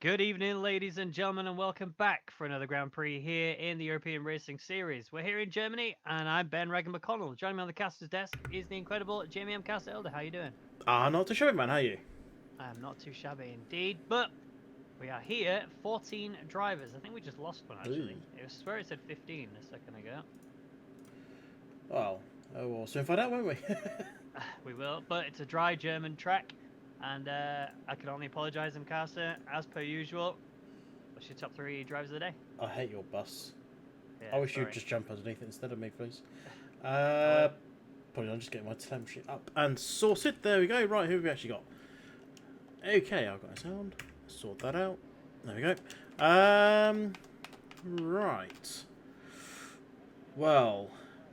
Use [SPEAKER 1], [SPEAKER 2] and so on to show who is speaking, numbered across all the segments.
[SPEAKER 1] Good evening, ladies and gentlemen, and welcome back for another Grand Prix here in the European Racing Series. We're here in Germany, and I'm Ben Regan McConnell. Joining me on the caster's desk is the incredible Jamie M. Caster Elder. How you doing?
[SPEAKER 2] Not too sure, man. How are you?
[SPEAKER 1] I'm not too shabby indeed, but we are here, 14 drivers. I think we just lost one,
[SPEAKER 2] Ooh.
[SPEAKER 1] actually. I swear it said 15 a second ago.
[SPEAKER 2] Well, we'll soon find out, won't we?
[SPEAKER 1] We will, but it's a dry German track, and I can only apologise, M. Caster, as per usual. What's your top three drivers of the day?
[SPEAKER 2] I hate your bus.
[SPEAKER 1] Yeah,
[SPEAKER 2] I wish you'd
[SPEAKER 1] sorry.
[SPEAKER 2] just jump underneath it instead of me, please.
[SPEAKER 1] I will.
[SPEAKER 2] Probably I'm just getting my telemetry up and sorted. There we go. Right, who have we actually got? Okay, I've got a sound. Sort that out. There we go. Right. Well.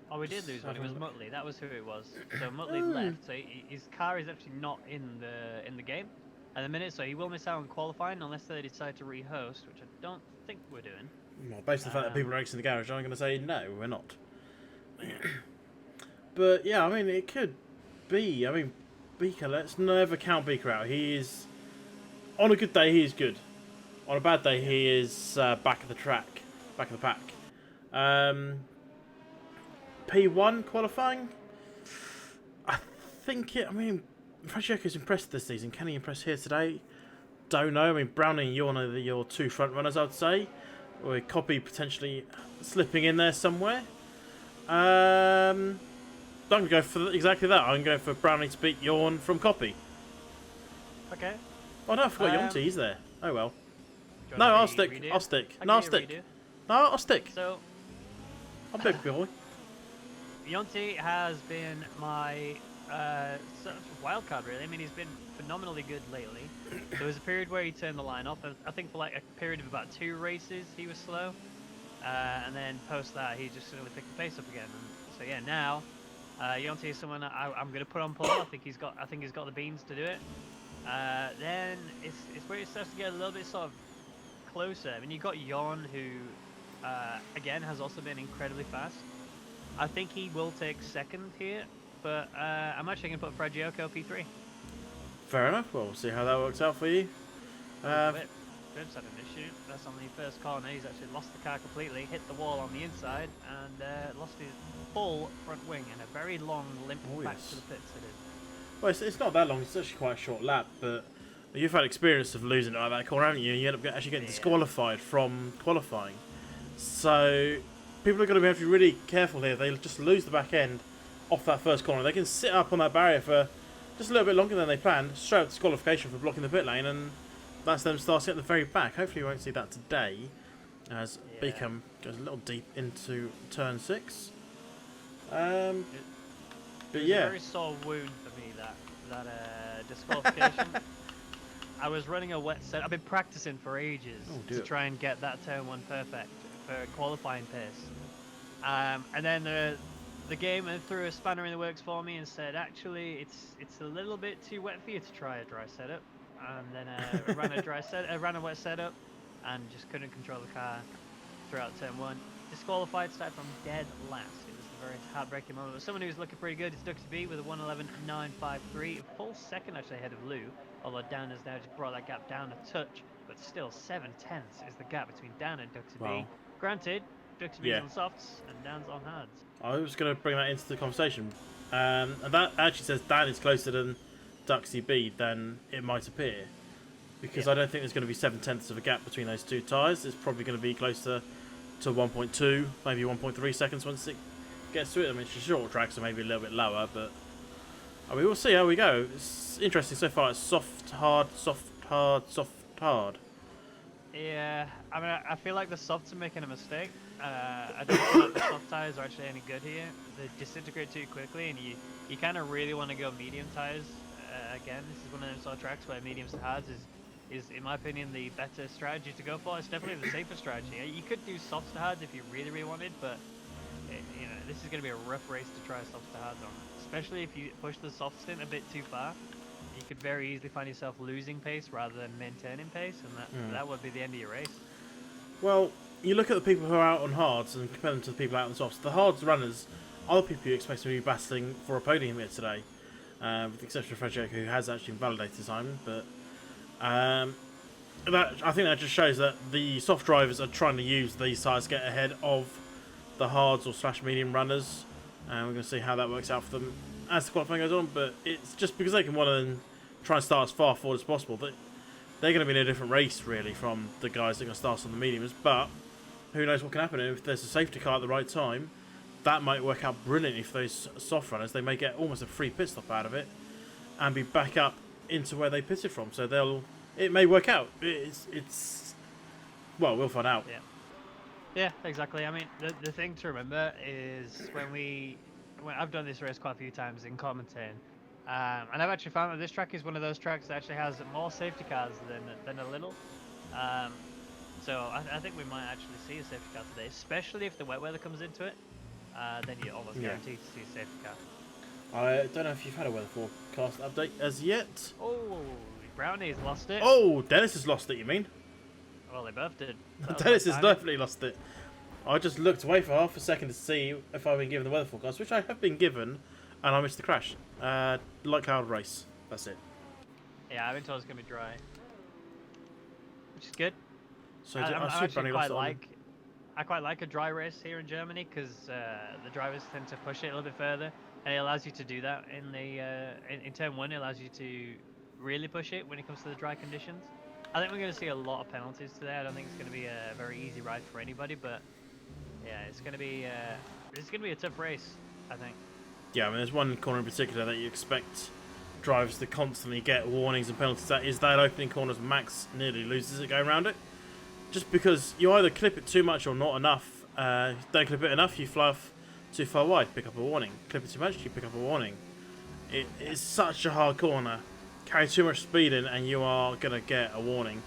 [SPEAKER 1] Oh, we did lose one. It was Muttley. That was who it was. So Muttley
[SPEAKER 2] Oh.
[SPEAKER 1] left. So his car is actually not in the game at the minute. So he will miss out on qualifying unless they decide to rehost, which I don't think we're doing.
[SPEAKER 2] Well, based on the fact that people are racing in the garage, I'm going to say no, we're not.
[SPEAKER 1] Yeah.
[SPEAKER 2] But yeah, I mean, it could be. I mean, Beaker, let's never count Beaker out. He is, on a good day, he is good. On a bad day, he is back of the track, back of the pack. P1 qualifying, I think it. I mean, Francesco's impressed this season. Can he impress here today? Don't know. I mean, Browning and Yorn are your two front runners, I'd say. Or Copy potentially slipping in there somewhere. I'm going to go for exactly that. I'm going for Browning to beat Yorn from Copy.
[SPEAKER 1] Okay.
[SPEAKER 2] Oh no, I forgot Yonti. He's there. Oh well.
[SPEAKER 1] Do you
[SPEAKER 2] No,
[SPEAKER 1] want
[SPEAKER 2] I'll
[SPEAKER 1] to
[SPEAKER 2] stick.
[SPEAKER 1] redo?
[SPEAKER 2] I'll stick.
[SPEAKER 1] I'll
[SPEAKER 2] No, I'll
[SPEAKER 1] give you a
[SPEAKER 2] stick.
[SPEAKER 1] redo.
[SPEAKER 2] No, I'll stick.
[SPEAKER 1] So
[SPEAKER 2] I'm big boy.
[SPEAKER 1] Yonti has been my sort of wild card, really. I mean, he's been phenomenally good lately. There was a period where he turned the line off. I think for like a period of about 2 races, he was slow. And then post that, he just suddenly picked the pace up again. And so yeah, now Yonti is someone I'm going to put on pole. I think he's got the beans to do it. Then it's where it starts to get a little bit sort of closer. I mean, you've got Yon, who again has also been incredibly fast. I think he will take second here, but I'm actually going to put Fragioco P3.
[SPEAKER 2] Fair enough. Well, we'll see how that works out for you.
[SPEAKER 1] Bibbs had an issue. That's on the first corner. He's actually lost the car completely, hit the wall on the inside, and lost his full front wing and a very long limp back to the pits. It is.
[SPEAKER 2] Well, it's not that long. It's actually quite a short lap, but you've had experience of losing it like that corner, haven't you? You end up actually getting disqualified from qualifying. So people are going to have to be really careful here. They just lose the back end off that first corner. They can sit up on that barrier for just a little bit longer than they planned. Straight up disqualification for blocking the pit lane, and that's them starting at the very back. Hopefully we won't see that today, as Beacom goes a little deep into turn 6. But yeah,
[SPEAKER 1] a very sore wound for me, that disqualification. I was running a wet set. I've been practicing for ages to try and get that turn 1 perfect for qualifying pace. And then the game threw a spanner in the works for me and said, actually, it's a little bit too wet for you to try a dry setup. And then ran a wet setup, and just couldn't control the car throughout turn 1. Disqualified, started from dead last. It was a very heartbreaking moment. But someone who's looking pretty good is Duxie B with a 1:11.953, a full second actually ahead of Lou. Although Dan has now just brought that gap down a touch, but still 7/10 is the gap between Dan and Duxie B. Granted, Duxie B's on softs and Dan's on hards.
[SPEAKER 2] I was going to bring that into the conversation, and that actually says Dan is closer than Duxie B than it might appear, because I don't think there's going to be 7/10 of a gap between those two tyres. It's probably going to be closer to 1.2, maybe 1.3 seconds once it gets to it. I mean, it's a short track, so maybe a little bit lower, but we will see how we go. It's interesting so far. It's soft, hard, soft, hard, soft, hard.
[SPEAKER 1] Yeah, I mean, I feel like the softs are making a mistake. I don't feel like the soft tyres are actually any good here. They disintegrate too quickly, and you kind of really want to go medium tyres. Again, this is one of those sort of tracks where mediums to hards is, in my opinion, the better strategy to go for. It's definitely the safer strategy. You could do softs to hards if you really, really wanted, but this is going to be a rough race to try softs to hards on, especially if you push the soft stint a bit too far. You could very easily find yourself losing pace rather than maintaining pace, and that would be the end of your race.
[SPEAKER 2] Well, you look at the people who are out on hards and compare them to the people out on softs. The hards runners are the people you expect to be battling for a podium here today, with the exception of Francesco, who has actually invalidated Simon. But I think that just shows that the soft drivers are trying to use these tyres to get ahead of the hards or slash medium runners, and we're going to see how that works out for them as the qualifying goes on. But it's just because they can want to try and start as far forward as possible that they're going to be in a different race really from the guys that are going to start on the mediums. But who knows what can happen, and if there's a safety car at the right time, that might work out brilliantly for those soft runners. They may get almost a free pit stop out of it and be back up into where they pitted from, so it may work out. Well, we'll find out.
[SPEAKER 1] Yeah, exactly. I mean, the thing to remember is when I've done this race quite a few times in commentating, and I've actually found that this track is one of those tracks that actually has more safety cars than a little. So I think we might actually see a safety car today, especially if the wet weather comes into it. Then you're almost guaranteed to see a safety car.
[SPEAKER 2] I don't know if you've had a weather forecast update as yet.
[SPEAKER 1] Oh, Brownie's lost it.
[SPEAKER 2] Oh, Dennis has lost it, you mean?
[SPEAKER 1] Well, they both did.
[SPEAKER 2] Dennis has definitely lost it. I just looked away for half a second to see if I've been given the weather forecast, which I have been given, and I missed the crash. Light cloud race. That's it.
[SPEAKER 1] Yeah, I've been told it's going to be dry. Which is good.
[SPEAKER 2] So
[SPEAKER 1] I quite like a dry race here in Germany because the drivers tend to push it a little bit further, and it allows you to do that in the in turn 1. It allows you to really push it when it comes to the dry conditions. I think we're going to see a lot of penalties today. I don't think it's going to be a very easy ride for anybody, but yeah, it's going to be a tough race, I think.
[SPEAKER 2] Yeah, I mean, there's one corner in particular that you expect drivers to constantly get warnings and penalties. That is that opening corner as Max nearly loses it going around it. Just because you either clip it too much or not enough. Don't clip it enough, you fly off too far wide, pick up a warning. Clip it too much, you pick up a warning. It is such a hard corner. Carry too much speed in and you are going to get a warning.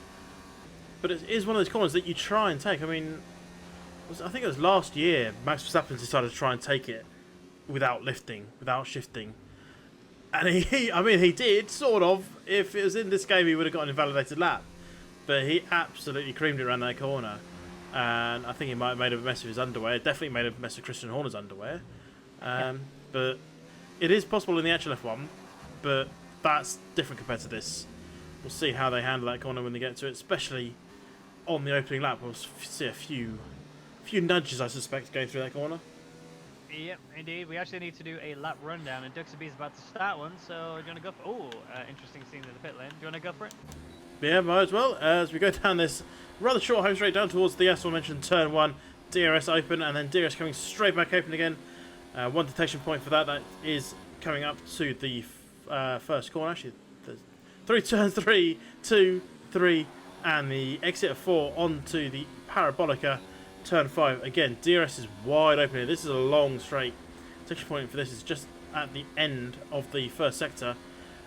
[SPEAKER 2] But it is one of those corners that you try and take. I mean, I think it was last year Max Verstappen decided to try and take it without lifting, without shifting. And he did, sort of. If it was in this game, he would have got an invalidated lap. But he absolutely creamed it around that corner. And I think he might have made a mess of his underwear. Definitely made a mess of Christian Horner's underwear. But it is possible in the actual F1. But that's different compared to this. We'll see how they handle that corner when they get to it. Especially on the opening lap. We'll see a few nudges, I suspect, going through that corner.
[SPEAKER 1] Yep, indeed. We actually need to do a lap rundown. And Duxaby is about to start one. So do you want to go for... Oh, interesting scene in the pit lane. Do you want to go for it?
[SPEAKER 2] Yeah, might as well, as we go down this rather short home straight down towards the aforementioned turn 1, DRS open, and then DRS coming straight back open again. One detection point for that. That is coming up to the first corner. Actually, through turn 3, 2, 3, and the exit of 4 onto the Parabolica, turn 5. Again, DRS is wide open here. This is a long straight. Detection point for this is just at the end of the first sector.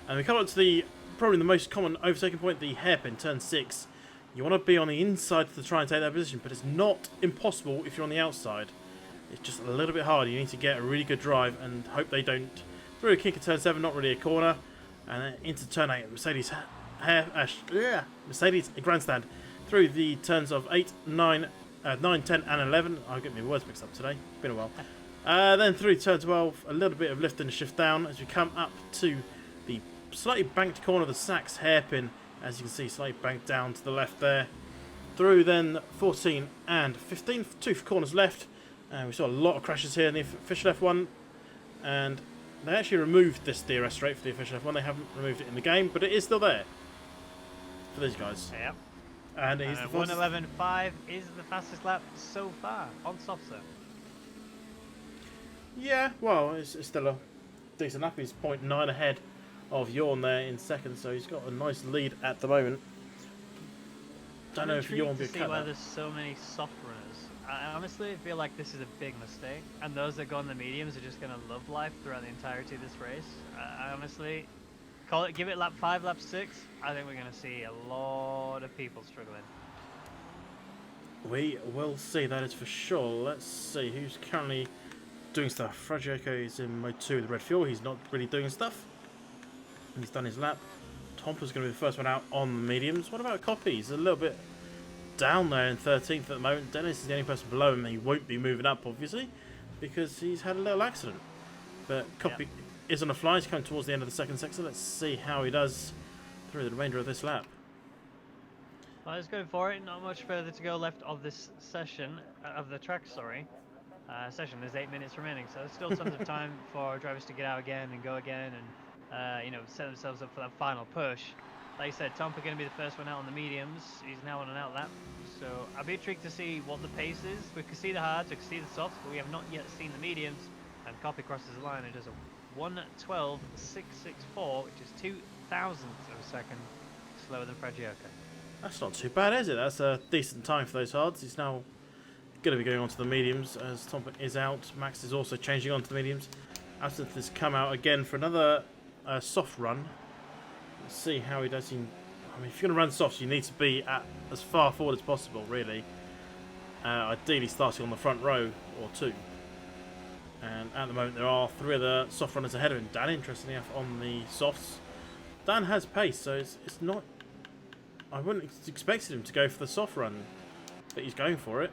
[SPEAKER 2] And we come up to probably the most common overtaking point, the hairpin, turn 6. You want to be on the inside to try and take that position, but it's not impossible if you're on the outside. It's just a little bit hard. You need to get a really good drive and hope they don't. Through a kick at turn 7, not really a corner, and then into turn 8. Mercedes grandstand through the turns of 8, 9, 10, and 11. I'll get my words mixed up today. Been a while. Then through turn 12, a little bit of lift and shift down as we come up to the slightly banked corner of the Sachs hairpin, as you can see, slightly banked down to the left there. Through then 14 and 15, 2 corners left, and we saw a lot of crashes here in the official F1, and they actually removed this DRS straight for the official F1. They haven't removed it in the game, but it is still there for these guys.
[SPEAKER 1] Yep.
[SPEAKER 2] And it is the
[SPEAKER 1] 1:11.5 is the fastest lap so far on soft serve.
[SPEAKER 2] Yeah, well, it's still a decent lap. He's 0.9 ahead of Jorn there in second, so he's got a nice lead at the moment. Don't know if Jorn will be
[SPEAKER 1] see why there's so many soft runners. I honestly feel like this is a big mistake, and those that go on the mediums are just going to love life throughout the entirety of this race. I honestly give it lap 5, lap 6. I think we're going to see a lot of people struggling.
[SPEAKER 2] We will see, that is for sure. Let's see who's currently doing stuff. Fragiaco is in mode 2 with red fuel. He's not really doing stuff. He's done his lap. Tomper's going to be the first one out on the mediums. What about Copy? He's a little bit down there in 13th at the moment. Dennis is the only person below him. He won't be moving up, obviously, because he's had a little accident. But Copy is on a fly. He's coming towards the end of the second sector. Let's see how he does through the remainder of this lap.
[SPEAKER 1] Well, it's going for it. Not much further to go left of this session, of the track, sorry. Session. There's 8 minutes remaining, so there's still tons of time for drivers to get out again and go again and, you know, set themselves up for that final push. Like you said, Tompa going to be the first one out on the mediums. He's now on an out lap. So I'll be intrigued to see what the pace is. We can see the hards, we can see the softs, but we have not yet seen the mediums. And Copy crosses the line and does a 1:12.664, which is 0.002 of a second slower than Fragioka.
[SPEAKER 2] That's not too bad, is it? That's a decent time for those hards. He's now going to be going on to the mediums as Tompa is out. Max is also changing on to the mediums. Absinthe has come out again for another soft run. Let's see how he does. I mean, if you're going to run softs, you need to be at as far forward as possible, really. Ideally starting on the front row or two. And at the moment there are 3 other soft runners ahead of him. Dan, interestingly enough, on the softs. Dan has pace, so it's not... I wouldn't have expected him to go for the soft run, but he's going for it.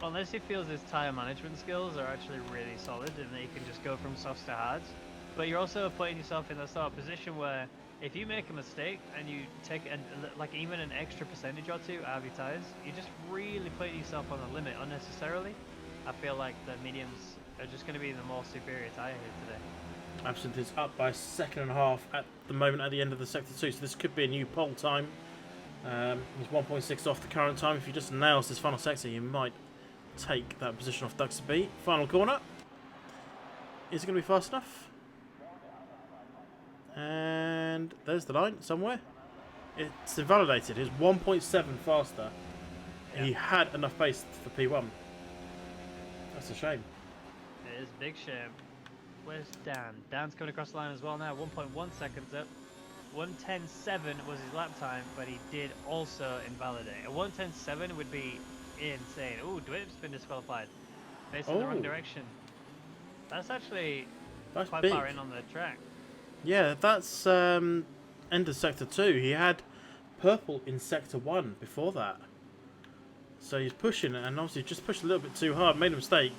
[SPEAKER 1] Unless he feels his tyre management skills are actually really solid and that you can just go from softs to hards. But you're also putting yourself in that sort of position where if you make a mistake and you take like even an extra percentage or two out of your tyres, you're just really putting yourself on the limit unnecessarily. I feel like the mediums are just going to be the more superior tyre here today.
[SPEAKER 2] Absinthe is up by a second and a half at the moment at the end of the sector 2, so this could be a new pole time. He's 1.6 off the current time. If he just nails this final sector, you might take that position off Duxby B. Final corner. Is it going to be fast enough? And there's the line somewhere. It's invalidated. It's 1.7 faster. Yeah. He had enough pace for P1. That's a shame.
[SPEAKER 1] It is a big shame. Where's Dan? Dan's coming across the line as well now. 1.1 seconds up. 1:10.7 was his lap time, but he did also invalidate. A 1:10.7 would be insane. Ooh, Dwip's been disqualified. Facing the wrong direction. That's actually quite
[SPEAKER 2] big.
[SPEAKER 1] Far in on the track.
[SPEAKER 2] Yeah, that's end of sector 2. He had purple in sector 1 before that. So he's pushing it, and obviously just pushed a little bit too hard, made a mistake.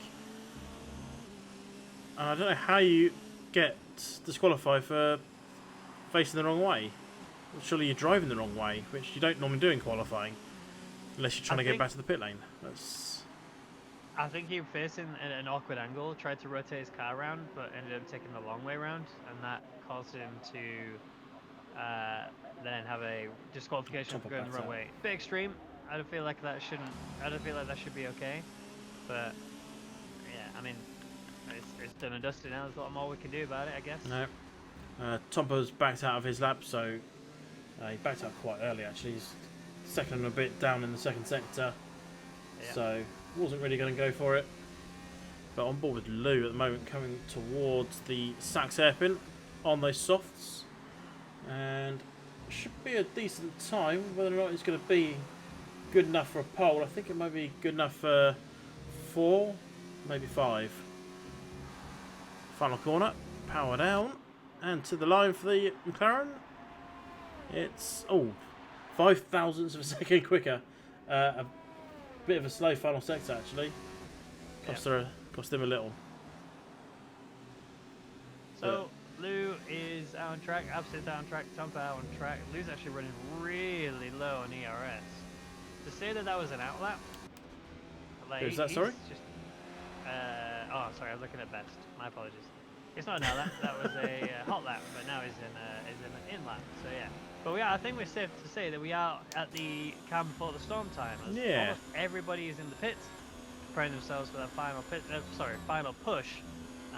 [SPEAKER 2] And I don't know how you get disqualified for facing the wrong way. Surely you're driving the wrong way, which you don't normally do in qualifying, unless you're trying to get back to the pit lane.
[SPEAKER 1] I think he was facing an awkward angle, tried to rotate his car around, but ended up taking the long way around, and that caused him to then have a disqualification for going the wrong way. Bit extreme. I don't feel like that shouldn't. I don't feel like that should be okay. But yeah, I mean, it's done and dusted now. There's a lot more we can do about it, I guess.
[SPEAKER 2] No. Tompa's backed out of his lap, so he backed out quite early actually. He's second and a bit down in the second sector, so wasn't really going to go for it. But on board with Lou at the moment, coming towards the Sachs hairpin on those softs, and should be a decent time. Whether or not it's going to be good enough for a pole, I think it might be good enough for 4, maybe 5. Final corner, power down. And to the line for the McLaren. It's 0.005 of a second quicker. A bit of a slow final sector actually. Cost him a little.
[SPEAKER 1] So Lou is out on track, Absinthe out on track, Tompa out on track. Lou's actually running really low on ERS. To say that was an outlap. Like,
[SPEAKER 2] is that sorry?
[SPEAKER 1] Just, oh, sorry, I was looking at best. My apologies. It's not an outlap. That was a hot lap, but now he's in an in lap. So yeah, but I think we're safe to say that we are at the calm before the storm time. As almost everybody is in the pits, preparing themselves for that final final push,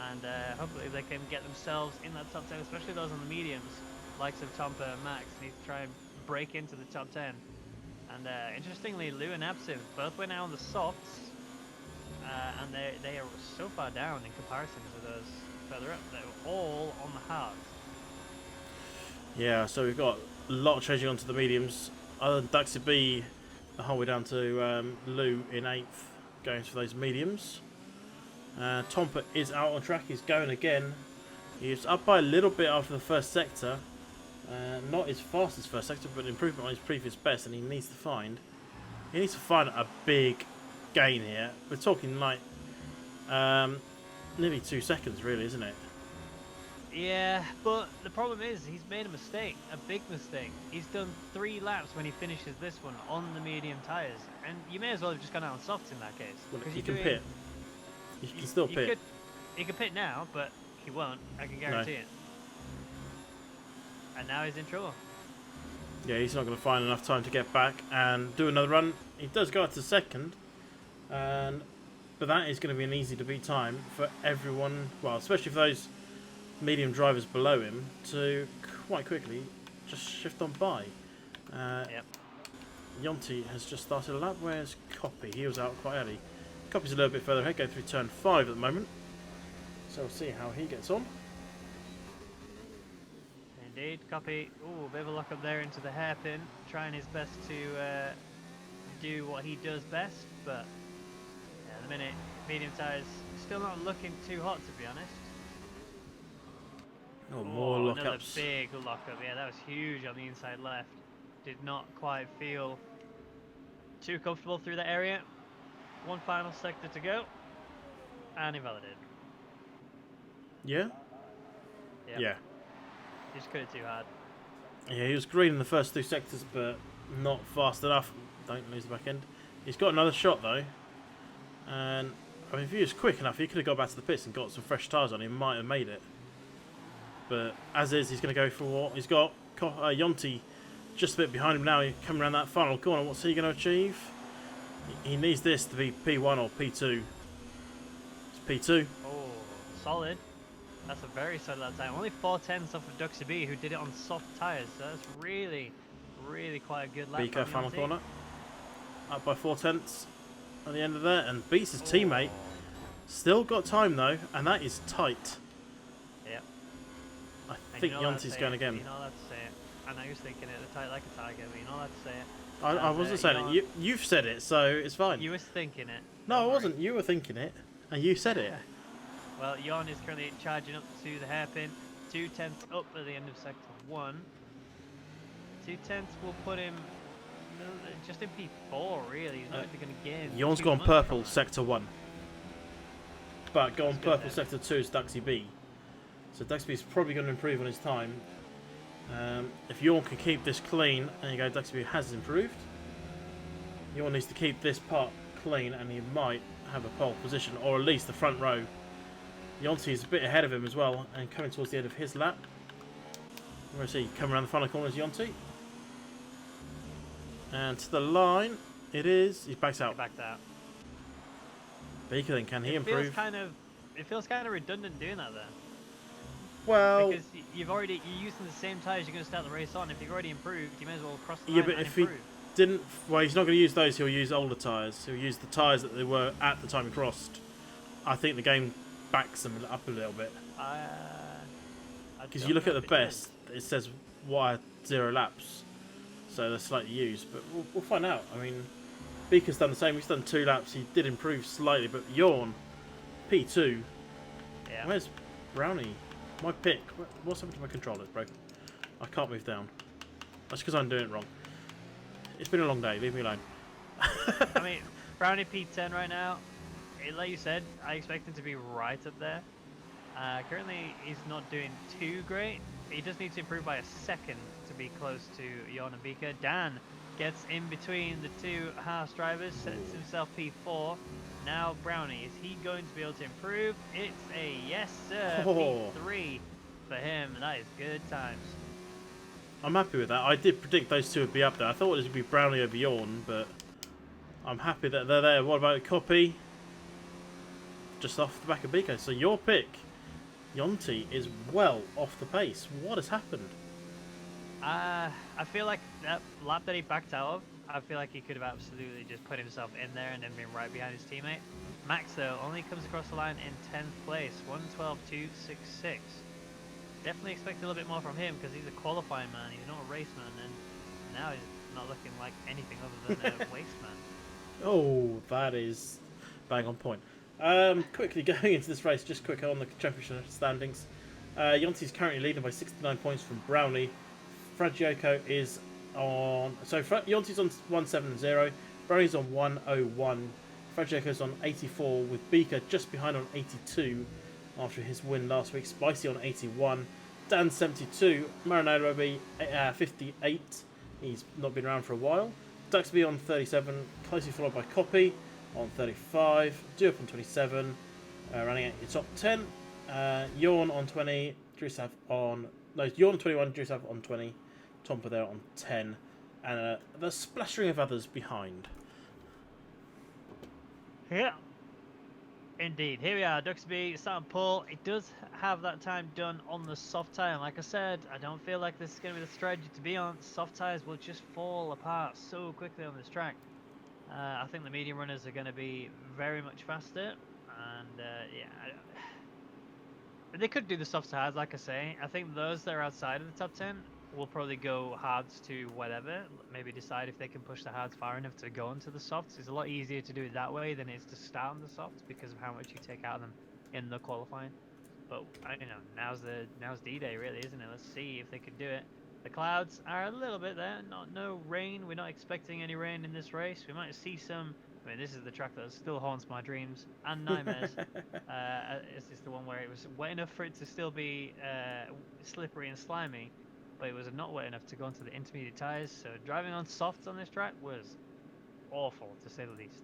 [SPEAKER 1] and hopefully they can get themselves in that top 10, especially those on the mediums, likes of Tompa and Max, need to try and break into the top 10. And interestingly, Lou and Absinthe both went out on the softs, and they are so far down in comparison to those further up. They're all on the hards.
[SPEAKER 2] Yeah, so we've got a lot changing onto the mediums. Other than Duxby B, the whole way down to Lou in 8th, going for those mediums. Tompa is out on track. He's going again. He's up by a little bit after the first sector. Not as fast as first sector, but an improvement on his previous best, and he needs to find a big gain here. We're talking like nearly 2 seconds, really, isn't it?
[SPEAKER 1] Yeah, but the problem is he's made a mistake, a big mistake. He's done 3 laps when he finishes this one on the medium tyres, and you may as well have just gone out on softs in that case.
[SPEAKER 2] Well,
[SPEAKER 1] Because
[SPEAKER 2] you
[SPEAKER 1] you're
[SPEAKER 2] can
[SPEAKER 1] doing,
[SPEAKER 2] pit. You can still pit.
[SPEAKER 1] He could pit now, but he won't. I can guarantee it. And now he's in trouble.
[SPEAKER 2] Yeah, he's not going to find enough time to get back and do another run. He does go out to second, but that is going to be an easy to beat time for everyone. Well, especially for those medium drivers below him to quite quickly just shift on by.
[SPEAKER 1] Yep.
[SPEAKER 2] Yonti has just started a lap. Where's Copy? He was out quite early. Copy's a little bit further ahead, going through turn 5 at the moment. So we'll see how he gets on.
[SPEAKER 1] Indeed, Copy. Ooh, a bit of a lock up there into the hairpin, trying his best to do what he does best, but yeah, at the minute, medium tyres still not looking too hot, to be honest.
[SPEAKER 2] Oh, more
[SPEAKER 1] another
[SPEAKER 2] lockups.
[SPEAKER 1] big lockup. Yeah, that was huge on the inside left. Did not quite feel too comfortable through that area. One final sector to go, and invalidated.
[SPEAKER 2] Yeah?
[SPEAKER 1] Yep.
[SPEAKER 2] Yeah.
[SPEAKER 1] Just cut it too hard.
[SPEAKER 2] Yeah, he was green in the first 2 sectors, but not fast enough. Don't lose the back end. He's got another shot, though. And, I mean, if he was quick enough, he could have got back to the pits and got some fresh tyres on. He might have made it. But, as is, he's going to go for what? He's got Yonti just a bit behind him now. He's coming around that final corner. What's he going to achieve? He needs this to be P1 or P2. It's P2.
[SPEAKER 1] Oh, solid. That's a very solid lap time. Only 4/10 off of Duxie B, who did it on soft tyres. So that's really, really quite a good lap.
[SPEAKER 2] Beaker final corner. Up by 4/10 at the end of there. And beats his teammate. Still got time though, and that is tight.
[SPEAKER 1] Yep.
[SPEAKER 2] I think Yonti's going again.
[SPEAKER 1] You're not allowed to say it. I know you're thinking it tight like a tiger, but you're not allowed to say it.
[SPEAKER 2] I wasn't saying it. You've said it, so it's fine.
[SPEAKER 1] You were thinking it.
[SPEAKER 2] No, I wasn't. You were thinking it, and you said it.
[SPEAKER 1] Well, Jon is currently charging up to the hairpin. 2/10 up at the end of sector 1. 2/10 will put him just in P4, really. He's not even going to gain.
[SPEAKER 2] Jon's gone purple, sector 1. But gone purple, sector 2 is Duxie B. So Duxie B is probably going to improve on his time. If Jon can keep this clean, and you go, Duxie B has improved. Jon needs to keep this part clean, and he might have a pole position, or at least the front row. Yonti is a bit ahead of him as well, and coming towards the end of his lap. Where is he? Coming around the final corner is Yonti. And to the line, it is. He backs out.
[SPEAKER 1] He backed out.
[SPEAKER 2] Beaker then, can he improve?
[SPEAKER 1] It feels kind of redundant doing that then.
[SPEAKER 2] Well,
[SPEAKER 1] because you're using the same tyres you're going to start the race on. If you've already improved, you may as well cross the
[SPEAKER 2] yeah,
[SPEAKER 1] line
[SPEAKER 2] but if
[SPEAKER 1] improve.
[SPEAKER 2] he didn't, well, he's not going to use those. He'll use older tyres. He'll use the tyres that they were at the time he crossed. I think the game backs them up a little bit. Because you look at the best, it says wire 0 laps, so they're slightly used. But we'll find out. I mean, Beaker's done the same. He's done 2 laps. He did improve slightly, but Jon, P2.
[SPEAKER 1] Yeah.
[SPEAKER 2] Where's Brownie? My pick. What's happened to my controller? It's broken. I can't move down. That's because I'm doing it wrong. It's been a long day. Leave me alone.
[SPEAKER 1] I mean, Brownie P10 right now. Like you said, I expect him to be right up there. Currently, he's not doing too great. He just needs to improve by a second to be close to Jon and Beaker. Dan gets in between the 2 Haas drivers, sets himself P4. Now Brownie, is he going to be able to improve? It's a yes sir, P3 for him, and that is good times.
[SPEAKER 2] I'm happy with that. I did predict those 2 would be up there. I thought it would be Brownie over Jon, but I'm happy that they're there. What about Copy? Just off the back of Beaker. So your pick, Yonti, is well off the pace. What has happened?
[SPEAKER 1] I feel like that lap that he backed out of, I feel like he could have absolutely just put himself in there and then been right behind his teammate. Max, though, only comes across the line in 10th place, 1:12.266. Definitely expect a little bit more from him because he's a qualifying man, he's not a race man, and now he's not looking like anything other than a waste man.
[SPEAKER 2] Oh, that is bang on point. Quickly going into this race, just quick on the championship standings. Yonti's currently leading by 69 points from Brownie. Fragioko is on... So Yonti's on 170, Brownie's on 101, Fragioko's on 84, with Beaker just behind on 82, after his win last week. Spicy on 81. Dan 72. Marinado Obi 58. He's not been around for a while. Duxby on 37. Closely followed by Copy on 35. Duop on 27. Running out your top 10. Yawn on 20. Drusav on... No, Yawn on 21. Drusav on 20. Tompa there on 10. And the splattering of others behind.
[SPEAKER 1] Yeah. Indeed. Here we are, Duxby, Sam Paul. It does have that time done on the soft tyre. And like I said, I don't feel like this is going to be the strategy to be on. Soft tyres will just fall apart so quickly on this track. I think the medium runners are going to be very much faster. And yeah, they could do the soft tyres, like I say. I think those that are outside of the top 10 will probably go hards to whatever. Maybe decide if they can push the hards far enough to go into the softs. It's a lot easier to do it that way than it is to start on the softs because of how much you take out of them in the qualifying. But you know, now's D-Day really, isn't it? Let's see if they can do it. The clouds are a little bit there. No rain. We're not expecting any rain in this race. We might see some. I mean, this is the track that still haunts my dreams and nightmares. Is this the one where it was wet enough for it to still be slippery and slimy, but it was not wet enough to go onto the intermediate tyres, so driving on softs on this track was awful, to say the least.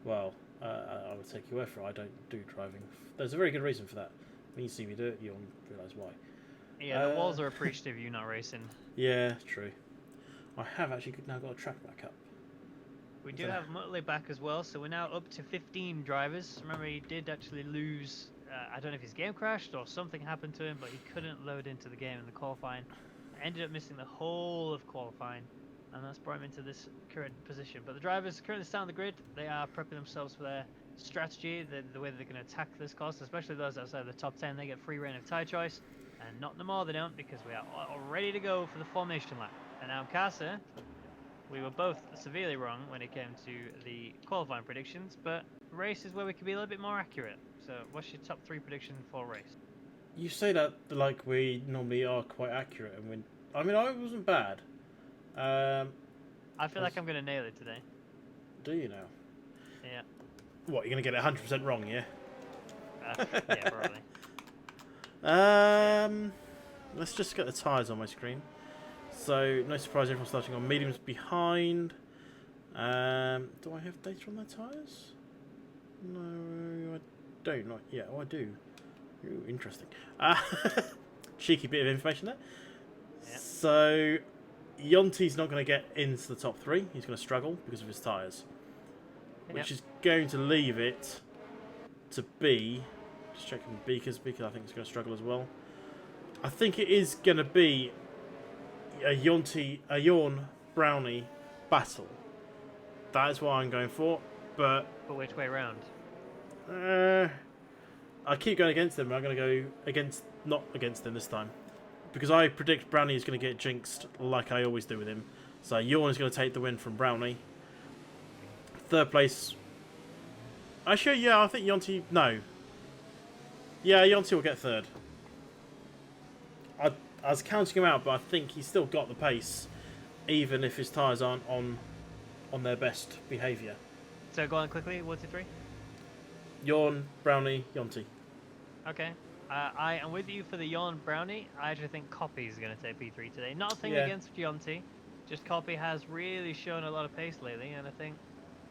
[SPEAKER 2] Well, I would take your word for it. I don't do driving. There's a very good reason for that. When you see me do it, you'll realise why.
[SPEAKER 1] Yeah, the walls are appreciative of you not racing.
[SPEAKER 2] Yeah, true. I have actually now got a track back up.
[SPEAKER 1] We do have Muttley back as well, so we're now up to 15 drivers. Remember, he did actually lose... I don't know if his game crashed or something happened to him, but he couldn't load into the game in the qualifying. Ended up missing the whole of qualifying, and that's brought him into this current position. But the drivers currently stand on the grid. They are prepping themselves for their strategy, the way they're going to attack this course, especially those outside the top 10. They get free reign of tyre choice, and not no more they don't, because we are all ready to go for the formation lap. And now Casa, we were both severely wrong when it came to the qualifying predictions, but race is where we can be a little bit more accurate. So what's your top 3 prediction for race?
[SPEAKER 2] You say that like we normally are quite accurate, and I mean, I wasn't bad.
[SPEAKER 1] I feel like I'm going to nail it today.
[SPEAKER 2] Do you now?
[SPEAKER 1] Yeah.
[SPEAKER 2] What, you're going to get it 100% wrong, yeah?
[SPEAKER 1] Yeah, probably.
[SPEAKER 2] Let's just get the tyres on my screen. So, no surprise, everyone's starting on mediums behind. Do I have data on their tyres? No, I don't. Not yet. Oh, I do. Ooh, interesting. Cheeky bit of information there.
[SPEAKER 1] Yep.
[SPEAKER 2] So, Yonti's not going to get into the top 3. He's going to struggle because of his tyres. Which is going to leave it to be... Just checking Beaker's. Beaker, I think, is going to struggle as well. I think it is going to be a Yawn Brownie battle. That is what I'm going for. But
[SPEAKER 1] which way round?
[SPEAKER 2] I keep going against them. I'm going to go not against them this time, because I predict Brownie is going to get jinxed like I always do with him. So Yawn is going to take the win from Brownie. Third place. Actually, yeah, I think Yonti. No. Yeah, Yonti will get third. I was counting him out, but I think he's still got the pace, even if his tyres aren't on their best behaviour.
[SPEAKER 1] So go on quickly, 1, 2, 3.
[SPEAKER 2] Yawn, Brownie, Yonti.
[SPEAKER 1] Okay. I am with you for the Yawn Brownie. I actually think Copy is going to take P3 today. Nothing against Yonti. Just Copy has really shown a lot of pace lately, and I think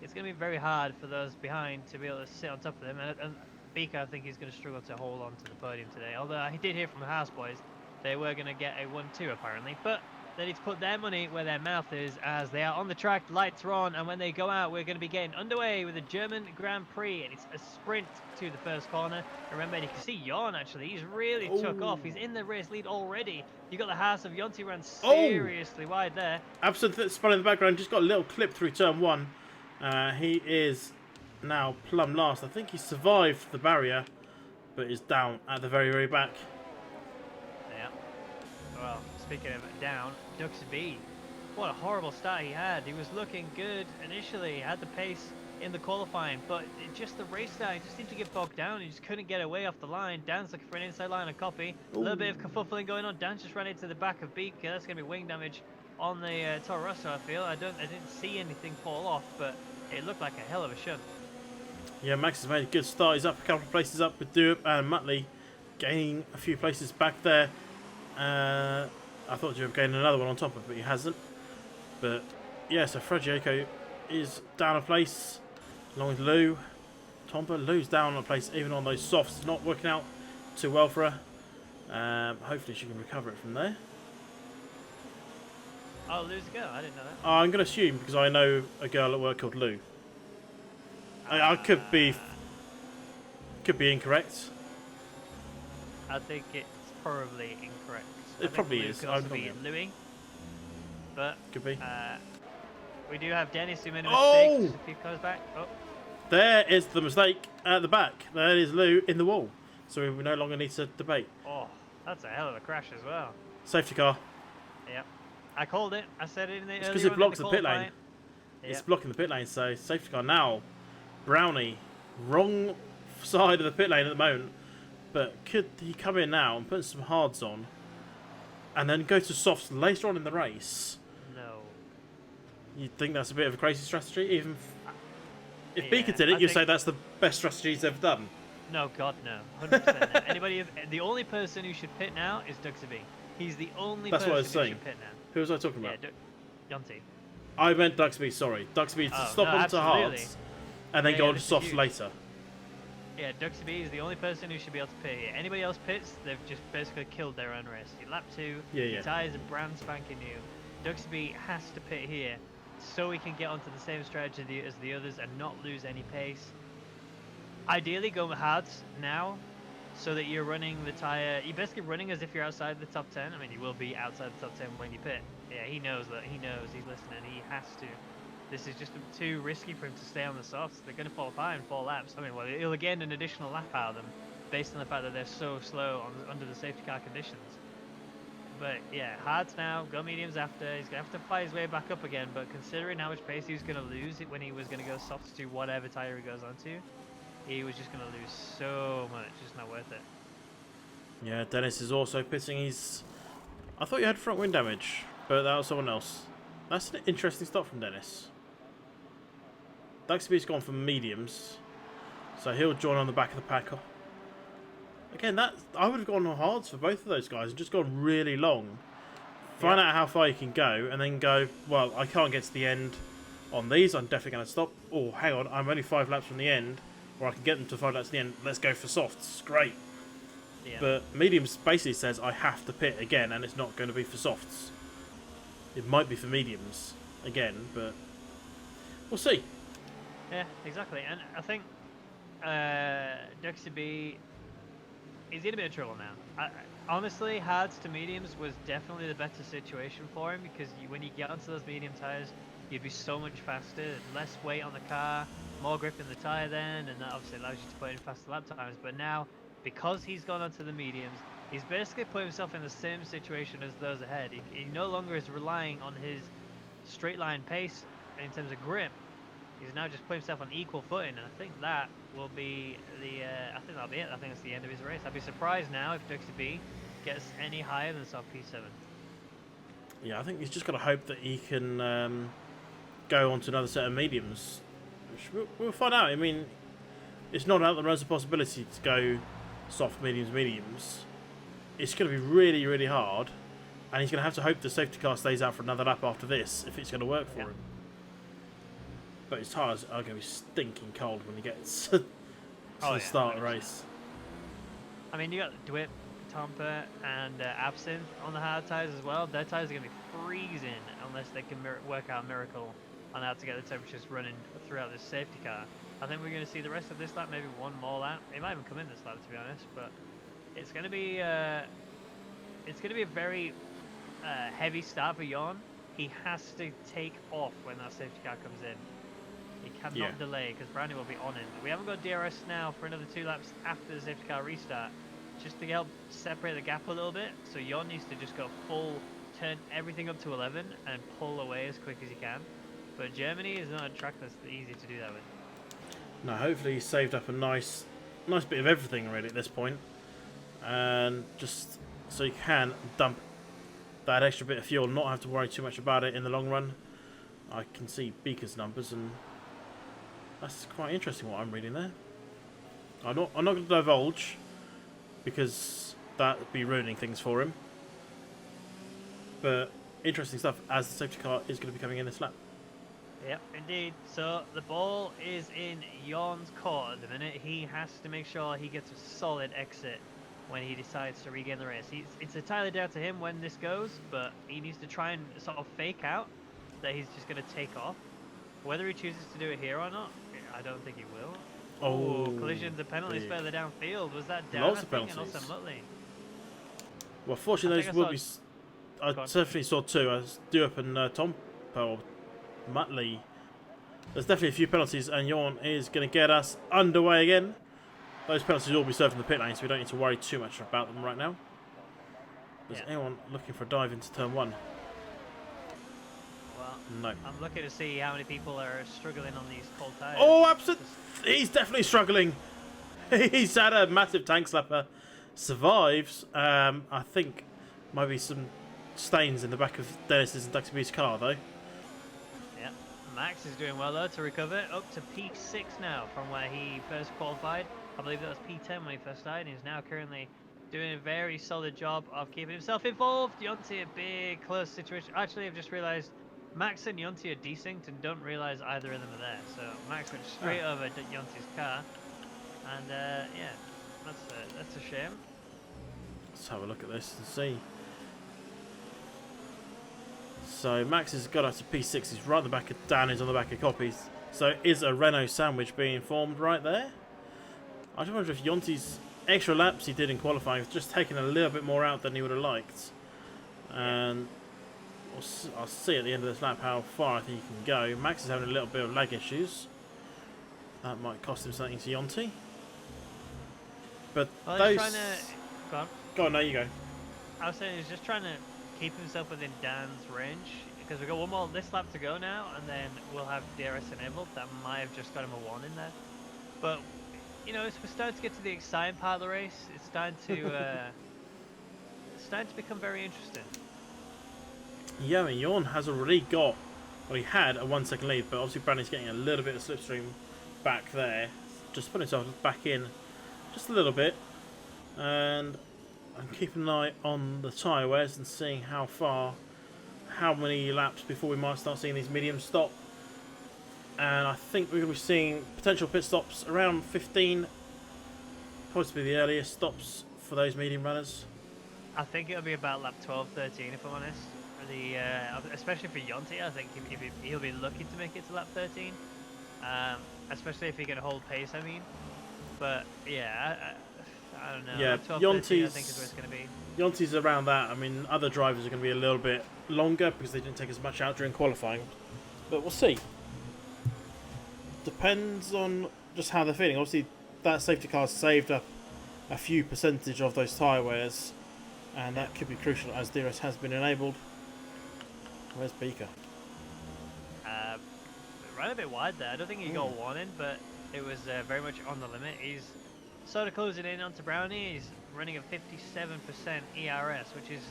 [SPEAKER 1] it's going to be very hard for those behind to be able to sit on top of them. And Beaker, I think he's going to struggle to hold on to the podium today. Although I did hear from the House Boys they were going to get a 1-2 apparently. But they need to put their money where their mouth is, as they are on the track, lights are on, and when they go out, we're going to be getting underway with the German Grand Prix, and it's a sprint to the first corner. Remember, you can see Yawn actually, he's really took off. He's in the race lead already. You got the house of Yonti ran seriously wide there.
[SPEAKER 2] Absolutely spun in the background, just got a little clip through turn 1. He is now plumb last. I think he survived the barrier, but is down at the very, very back.
[SPEAKER 1] Yeah. Well, speaking of down, Duxby, what a horrible start he had. He was looking good initially, had the pace in the qualifying, but just the race start, he just seemed to get bogged down. He just couldn't get away off the line. Dan's looking for an inside line of Copy. A little bit of kerfuffling going on. Dan just ran into the back of Beaker. That's going to be wing damage on the Toro Rosso, I feel. I didn't see anything fall off, but it looked like a hell of a shunt.
[SPEAKER 2] Yeah, Max has made a good start. He's up a couple of places up with Duop and Muttley gaining a few places back there. I thought Duop gained another one on top of it, but he hasn't. But yeah, so Fragiaco is down a place along with Lou. Tomba, Lou's down a place even on those softs. Not working out too well for her. Hopefully she can recover it from there.
[SPEAKER 1] Oh, Lou's a girl? I didn't know that.
[SPEAKER 2] I'm going to assume because I know a girl at work called Lou. I could be incorrect.
[SPEAKER 1] I think it's probably incorrect.
[SPEAKER 2] It probably is.
[SPEAKER 1] Could also be Louis, but
[SPEAKER 2] could be.
[SPEAKER 1] We do have Dennis who made a
[SPEAKER 2] Oh!
[SPEAKER 1] mistake. If he comes back,
[SPEAKER 2] There is the mistake at the back. There is Lou in the wall. So we no longer need to debate.
[SPEAKER 1] oh, that's a hell of a crash as well.
[SPEAKER 2] Safety car.
[SPEAKER 1] Yep, I called it. I said it in the.
[SPEAKER 2] It's because it blocks the pit lane.
[SPEAKER 1] Yep.
[SPEAKER 2] It's blocking the pit lane. So safety car now. Brownie, wrong side of the pit lane at the moment. But could he come in now and put some hards on, and then go to softs later on in the race?
[SPEAKER 1] No.
[SPEAKER 2] You'd think that's a bit of a crazy strategy, even if
[SPEAKER 1] Yeah,
[SPEAKER 2] Beaker did it. You say that's the best strategy he's ever done.
[SPEAKER 1] No, God, no. 100%. Anybody? The only person who should pit now is Duxaby. He's the only
[SPEAKER 2] That's
[SPEAKER 1] person
[SPEAKER 2] what I was
[SPEAKER 1] who
[SPEAKER 2] saying.
[SPEAKER 1] should pit now.
[SPEAKER 2] Who was I talking about?
[SPEAKER 1] Yeah, Yonti.
[SPEAKER 2] I meant Duxby. Sorry, Duxby to stop
[SPEAKER 1] no,
[SPEAKER 2] onto hards, and then go on to softs later.
[SPEAKER 1] Yeah, Duxaby is the only person who should be able to pit here. Anybody else pits, they've just basically killed their own race. Lap 2, the tyres are brand spanking new. Duxaby has to pit here so he can get onto the same strategy as the others and not lose any pace. Ideally, go hards now so that you're running the tyre. You're basically running as if you're outside the top 10. I mean, you will be outside the top 10 when you pit. Yeah, he knows that. He knows. He's listening. He has to. This is just too risky for him to stay on the softs. They're going to fall apart in 4 laps. I mean, well, he'll gain an additional lap out of them based on the fact that they're so slow under the safety car conditions. But yeah, hards now, go mediums after. He's going to have to fly his way back up again, but considering how much pace he was going to lose it when he was going to go softs to whatever tyre he goes onto, he was just going to lose so much. It's just not worth it. Yeah,
[SPEAKER 2] Dennis is also pitting. I thought you had front wing damage, but that was someone else. That's an interesting start from Dennis. Duxby's gone for mediums, so he'll join on the back of the pack. Again, I would have gone on hards for both of those guys and just gone really long. Find out how far you can go, and then go, well, I can't get to the end on these, I'm definitely going to stop. Oh, hang on, I'm only 5 laps from the end, or I can get them to 5 laps to the end. Let's go for softs. Great. Yeah. But mediums basically says I have to pit again, and it's not going to be for softs. It might be for mediums again, but we'll see.
[SPEAKER 1] Yeah, exactly. And I think Duxaby is in a bit of trouble now. Honestly, hards to mediums was definitely the better situation for him because when you get onto those medium tyres, you'd be so much faster, less weight on the car, more grip in the tyre then, and that obviously allows you to put in faster lap times. But now, because he's gone onto the mediums, he's basically put himself in the same situation as those ahead. He no longer is relying on his straight line pace in terms of grip. He's now just put himself on equal footing, and I think that will be I think that'll be it. I think that's the end of his race. I'd be surprised now if Duxaby gets any higher than sub P7.
[SPEAKER 2] Yeah, I think he's just got to hope that he can go on to another set of mediums. We'll find out. I mean, it's not out of the realms of possibility to go soft, mediums, mediums. It's going to be really, really hard, and he's going to have to hope the safety car stays out for another lap after this if it's going to work for him. But his tyres are going to be stinking cold when he gets to the start of the race. I
[SPEAKER 1] mean, you got Dwip, Tompa, and Absinthe on the hard tyres as well. Their tyres are going to be freezing unless they can work out a miracle on how to get the temperatures running throughout this safety car. I think we're going to see the rest of this lap, maybe one more lap. It might even come in this lap, to be honest. But it's going to be a very heavy start for Jon. He has to take off when that safety car comes in. He cannot delay because Brandy will be on him. We haven't got DRS now for another 2 laps after the safety car restart, just to help separate the gap a little bit. So Jon needs to just go full, turn everything up to 11 and pull away as quick as he can. But Germany is not a track that's easy to do that with.
[SPEAKER 2] No, hopefully he's saved up a nice bit of everything already at this point, and just so you can dump that extra bit of fuel, not have to worry too much about it in the long run. I can see Beaker's numbers, and That's quite interesting what I'm reading there. I'm not going to divulge because that would be ruining things for him. But interesting stuff as the safety car is going to be coming in this lap.
[SPEAKER 1] Yep, indeed. So the ball is in Jorn's court at the minute. He has to make sure he gets a solid exit when he decides to regain the race. It's entirely down to him when this goes, but he needs to try and sort of fake out that he's just going to take off. Whether he chooses to do it here or not, I don't think he will. Oh, collisions and penalties further downfield. Was that down?
[SPEAKER 2] Lots of penalties.
[SPEAKER 1] And also Muttley.
[SPEAKER 2] Well, fortunately, those will be. I certainly saw two. I was Dewup and Tom or Muttley. There's definitely a few penalties, and Jorn is going to get us underway again. Those penalties will be served in the pit lane, so we don't need to worry too much about them right now. Is anyone looking for a dive into turn 1?
[SPEAKER 1] Well,
[SPEAKER 2] no.
[SPEAKER 1] I'm looking to see how many people are struggling on these cold tyres.
[SPEAKER 2] Oh, absolutely! He's definitely struggling. He's had a massive tank slapper. Survives. I think maybe some stains in the back of Dennis's and Duxby's car, though.
[SPEAKER 1] Yeah, Max is doing well though to recover. Up to P6 now from where he first qualified. I believe that was P10 when he first started. He's now currently doing a very solid job of keeping himself involved. Yonti, a big close situation. Actually, I've just realised Max and Yonti are desynced and don't realise either of them are there. So Max went straight over Yonti's car, and yeah, that's a shame.
[SPEAKER 2] Let's have a look at this and see. So Max has got up to P6. He's right at the back of Dan. He's on the back of copies. So is a Renault sandwich being formed right there? I just wonder if Yonti's extra laps he did in qualifying has just taken a little bit more out than he would have liked. And I'll see at the end of this lap how far I think he can go. Max is having a little bit of lag issues. That might cost him something to Yonti. But those...
[SPEAKER 1] Trying to... Go on.
[SPEAKER 2] Go on, there you go.
[SPEAKER 1] I was saying he's just trying to keep himself within Dan's range, because we've got one more this lap to go now, and then we'll have DRS enabled. That might have just got him a 1 in there. But, you know, we're starting to get to the exciting part of the race. It's starting to, it's starting to become very interesting.
[SPEAKER 2] Yeah, I mean, Jorn has already got, well, he had a 1 second lead, but obviously Brandon's getting a little bit of slipstream back there. Just putting himself back in just a little bit. And I'm keeping an eye on the tyre wears and seeing how many laps before we might start seeing these mediums stop. And I think we're going to be seeing potential pit stops around 15, possibly the earliest stops for those medium runners.
[SPEAKER 1] I think it'll be about lap 12, 13 if I'm honest. Especially for Yonti, I think he'll be lucky to make it to lap 13. Especially if he can hold pace, I mean. But yeah, I don't know.
[SPEAKER 2] Yeah,
[SPEAKER 1] 12,
[SPEAKER 2] Yonti's,
[SPEAKER 1] 13, I think is where it's going to be.
[SPEAKER 2] Yonti's around that. I mean, other drivers are going to be a little bit longer because they didn't take as much out during qualifying. But we'll see. Depends on just how they're feeling. Obviously, that safety car saved up a few percentage of those tyre wears, and that could be crucial as DRS has been enabled. Where's Beaker?
[SPEAKER 1] Ran a bit wide there. I don't think he got 1 in, but it was very much on the limit. He's sort of closing in onto Brownie. He's running a 57% ERS, which is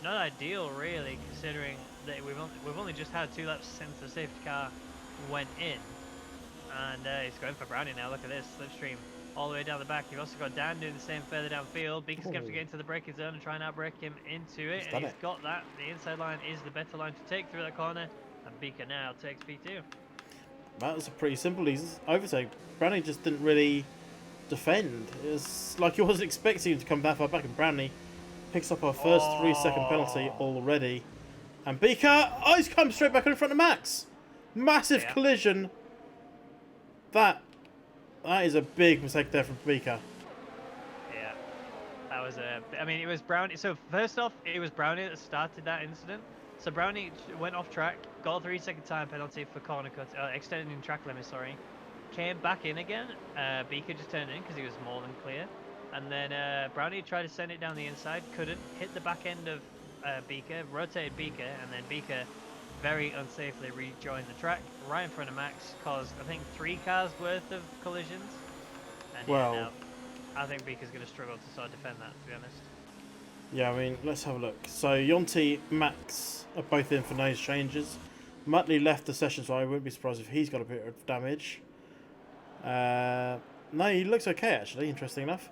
[SPEAKER 1] not ideal really, considering that we've only just had 2 laps since the safety car went in. And he's going for Brownie now. Look at this slipstream all the way down the back. You've also got Dan doing the same further downfield. Beaker's going to have to get into the braking zone and try and outbrake him into it. And he's got that. The inside line is the better line to take through that corner. And Beaker now takes P2.
[SPEAKER 2] That was a pretty simple overtake. Brownie just didn't really defend. It was like he wasn't expecting him to come that far back, and Brownie picks up our first 3-second penalty already. And Beaker, he's come straight back in front of Max. Massive collision. That is a big mistake there from Beaker.
[SPEAKER 1] Yeah, that was I mean, it was Brownie. So first off, it was Brownie that started that incident. So Brownie went off track, got a 3-second time penalty for corner cut, extending track limit, sorry. Came back in again. Beaker just turned in because he was more than clear. And then Brownie tried to send it down the inside, couldn't. Hit the back end of Beaker, rotated Beaker, and then Beaker very unsafely rejoined the track right in front of Max, caused I think 3 cars worth of collisions. And
[SPEAKER 2] well,
[SPEAKER 1] yeah, now, I think Beaker's going to struggle to sort of defend that, to be honest.
[SPEAKER 2] Yeah, I mean, let's have a look. So Yonti, Max are both in for nose changes. Muttley left the session, so I wouldn't be surprised if he's got a bit of damage. No, he looks okay actually, interesting enough.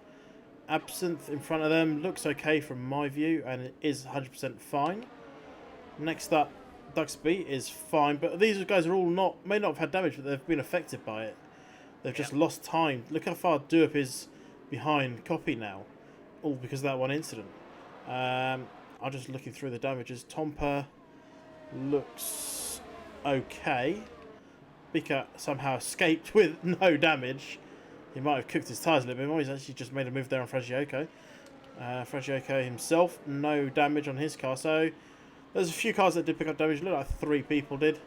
[SPEAKER 2] Absinthe in front of them looks okay from my view, and it is 100% fine. Next up, Duxby is fine, but these guys are all may not have had damage, but they've been affected by it. They've just lost time. Look how far Duop is behind Copy now, all because of that one incident. I'm just looking through the damages. Tomper looks okay. Bika somehow escaped with no damage. He might have cooked his tyres a little bit more. He's actually just made a move there on Fragioko. Fragioko himself, no damage on his car. So there's a few cars that did pick up damage. Look like 3 people did.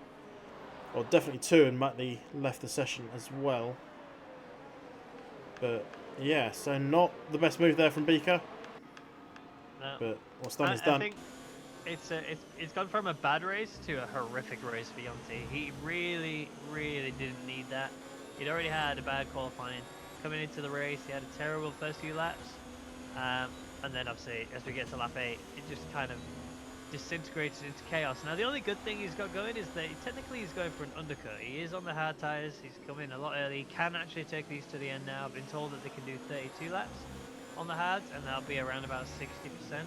[SPEAKER 2] Or definitely 2, and Muttley left the session as well. But yeah, so not the best move there from Bika.
[SPEAKER 1] No.
[SPEAKER 2] But what's done is done.
[SPEAKER 1] I think it's gone from a bad race to a horrific race for Yonti. He really didn't need that. He'd already had a bad qualifying. Coming into the race, he had a terrible first few laps. And then obviously, as we get to lap 8, it just kind of disintegrated into chaos. Now the only good thing he's got going is that technically he's going for an undercut. He is on the hard tyres, he's coming a lot early. He can actually take these to the end now. I've been told that they can do 32 laps on the hards, and that'll be around about 60%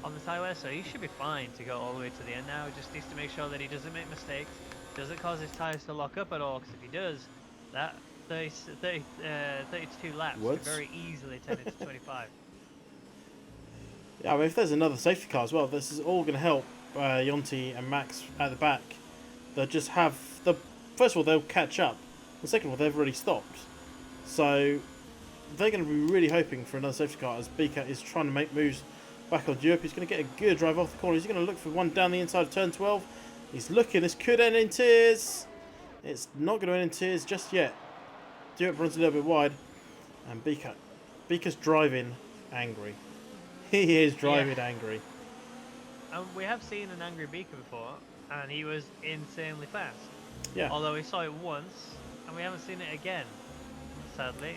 [SPEAKER 1] on the tyre wear, so he should be fine to go all the way to the end now. He just needs to make sure that he doesn't make mistakes, doesn't cause his tyres to lock up at all, because if he does, that 32 laps could very easily turn into 25.
[SPEAKER 2] Yeah, I mean, if there's another safety car as well, this is all going to help Yonti and Max at the back. They'll just have first of all, they'll catch up. And second of all, they've already stopped. So they're going to be really hoping for another safety car as Bika is trying to make moves back on Europe. He's going to get a good drive off the corner. He's going to look for one down the inside of turn 12. He's looking. This could end in tears. It's not going to end in tears just yet. Europe runs a little bit wide. And Bika's driving angry. He is driving angry.
[SPEAKER 1] We have seen an angry Beaker before, and he was insanely fast.
[SPEAKER 2] Yeah.
[SPEAKER 1] Although we saw it once, and we haven't seen it again, sadly.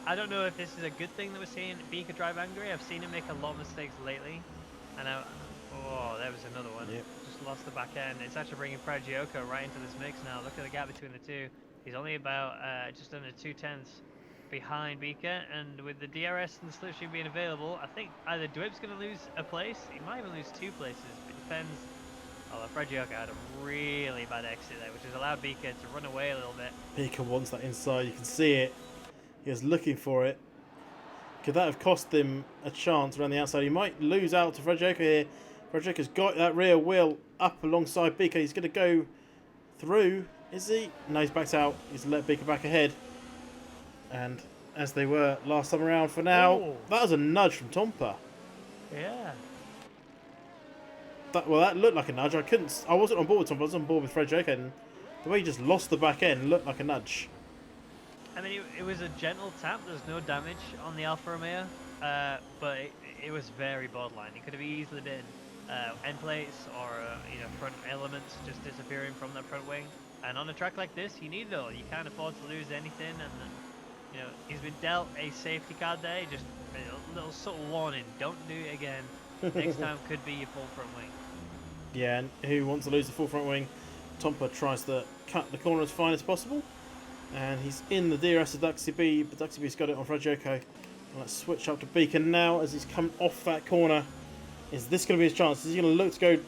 [SPEAKER 1] I don't know if this is a good thing that we're seeing Beaker drive angry. I've seen him make a lot of mistakes lately. And oh, there was another one.
[SPEAKER 2] Yep.
[SPEAKER 1] Just lost the back end. It's actually bringing Fragioko right into this mix now. Look at the gap between the two. He's only about just under 2/10 behind Beaker, and with the DRS and the slipstream being available, I think either Dweb's going to lose a place, he might even lose 2 places, but it depends. Although Fragioko had a really bad exit there, which has allowed Beaker to run away a little bit.
[SPEAKER 2] Beaker wants that inside, you can see it. He was looking for it. Could that have cost him a chance around the outside? He might lose out to Fragioko here. Fragioko's got that rear wheel up alongside Beaker. He's going to go through, is he? No, he's backed out. He's let Beaker back ahead. And as they were last time around for now, that was a nudge from Tompa.
[SPEAKER 1] Yeah.
[SPEAKER 2] Well, that looked like a nudge. I wasn't on board with Tompa. I was on board with Fragioko, and the way he just lost the back end looked like a nudge.
[SPEAKER 1] I mean, it was a gentle tap. There's no damage on the Alfa Romeo, but it was very borderline. It could have easily been end plates or front elements just disappearing from that front wing. And on a track like this, you need it all. You can't afford to lose anything, and he's been dealt a safety card there. Just a little subtle warning: don't do it again. Next time could be your full front wing.
[SPEAKER 2] Yeah, and who wants to lose the full front wing? Tompa tries to cut the corner as fine as possible. And he's in the DRS of Duxby, but Duxby's got it on Fragioko. Let's switch up to Beacon now as he's come off that corner. Is this going to be his chance? Is he going to look to go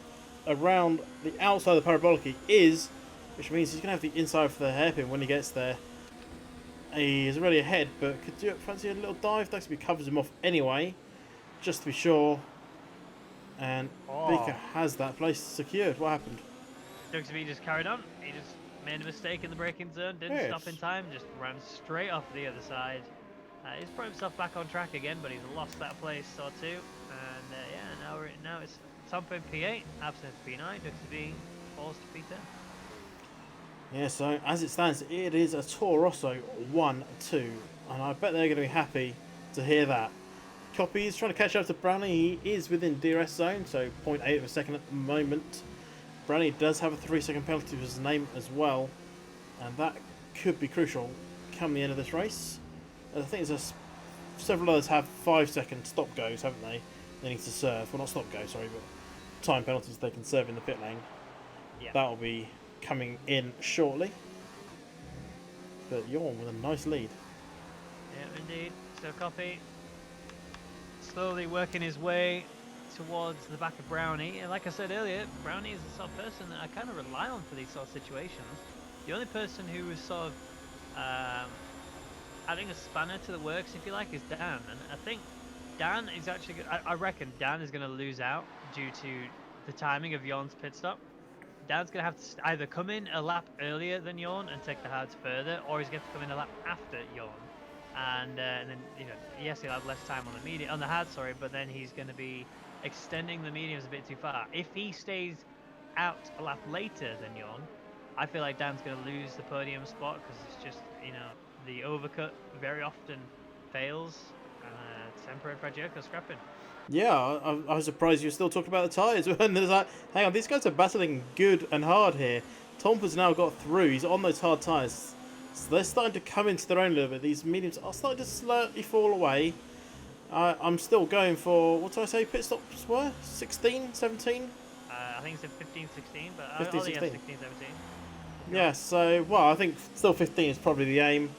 [SPEAKER 2] around the outside of the parabolic? He is, which means he's going to have the inside for the hairpin when he gets there. He is already ahead, but could do it. Fancy a little dive. Duxby covers him off anyway, just to be sure. And Beaker has that place secured. What happened?
[SPEAKER 1] Duxby just carried on. He just made a mistake in the braking zone, didn't stop in time, just ran straight off the other side. He's put himself back on track again, but he's lost that place or two. And now it's Tompa in P8, Absinthe P9, Duxby falls to P10.
[SPEAKER 2] Yeah, so as it stands, it is a Toro Rosso 1-2, and I bet they're going to be happy to hear that. Copy is trying to catch up to Brownie. He is within DRS zone, so 0.8 of a second at the moment. Brownie does have a 3-second penalty for his name as well, and that could be crucial come the end of this race. I think there's several others have 5-second stop goes, haven't they? They need to serve. Well, not stop go, sorry, but time penalties they can serve in the pit lane.
[SPEAKER 1] Yeah.
[SPEAKER 2] That will be coming in shortly. but Jorn with a nice lead.
[SPEAKER 1] Yeah, indeed. So Copy slowly working his way towards the back of Brownie. And like I said earlier, Brownie is the sort of person that I kind of rely on for these sort of situations. The only person who was sort of adding a spanner to the works, if you like, is Dan. And I think Dan is actually, I reckon Dan is going to lose out due to the timing of Jorn's pit stop. Dan's going to have to either come in a lap earlier than Jorn and take the hards further, or he's going to have to come in a lap after Jorn. And then, you know, yes, he'll have less time on the medium, on the hard, sorry, but then he's going to be extending the mediums a bit too far. If he stays out a lap later than Jorn, I feel like Dan's going to lose the podium spot because it's just, you know, the overcut very often fails. Temporary Fragile scrapping.
[SPEAKER 2] Yeah, I was surprised you were still talking about the tyres. And there's like, hang on, these guys are battling good and hard here. Tomper's now got through. He's on those hard tyres. So they're starting to come into their own a little bit. These mediums are starting to slightly fall away. I'm still going for, what did I say pit stops were? 16, 17?
[SPEAKER 1] I think it's 15, 16, but
[SPEAKER 2] 15,
[SPEAKER 1] 16.
[SPEAKER 2] 16.
[SPEAKER 1] 16, 17.
[SPEAKER 2] Yeah, so, well, I think still 15 is probably the aim.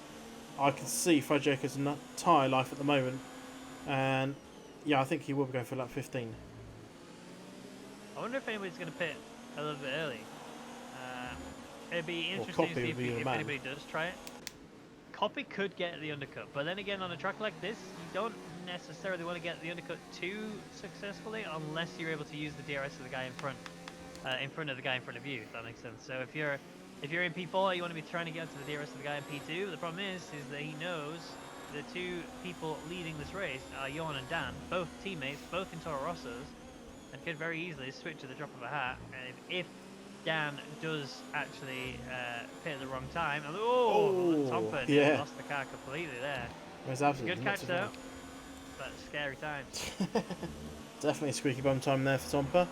[SPEAKER 2] I can see Frajoka's tyre life at the moment. And, yeah, I think he will be going for lap 15.
[SPEAKER 1] I wonder if anybody's going to pit a little bit early. It'd be interesting to see if anybody does try it. Copy could get the undercut, but then again, on a track like this, you don't necessarily want to get the undercut too successfully unless you're able to use the DRS of the guy in front of the guy in front of you, if that makes sense. So if you're in P4, you want to be trying to get to the DRS of the guy in P2. The problem is that he knows the two people leading this race are Jorn and Dan, both teammates, both in Toro Rossos, and could very easily switch at the drop of a hat. And if Dan does actually pit at the wrong time, and Tomper lost the car completely there. Good catch though, but scary times.
[SPEAKER 2] Definitely a squeaky bum time there for Tomper.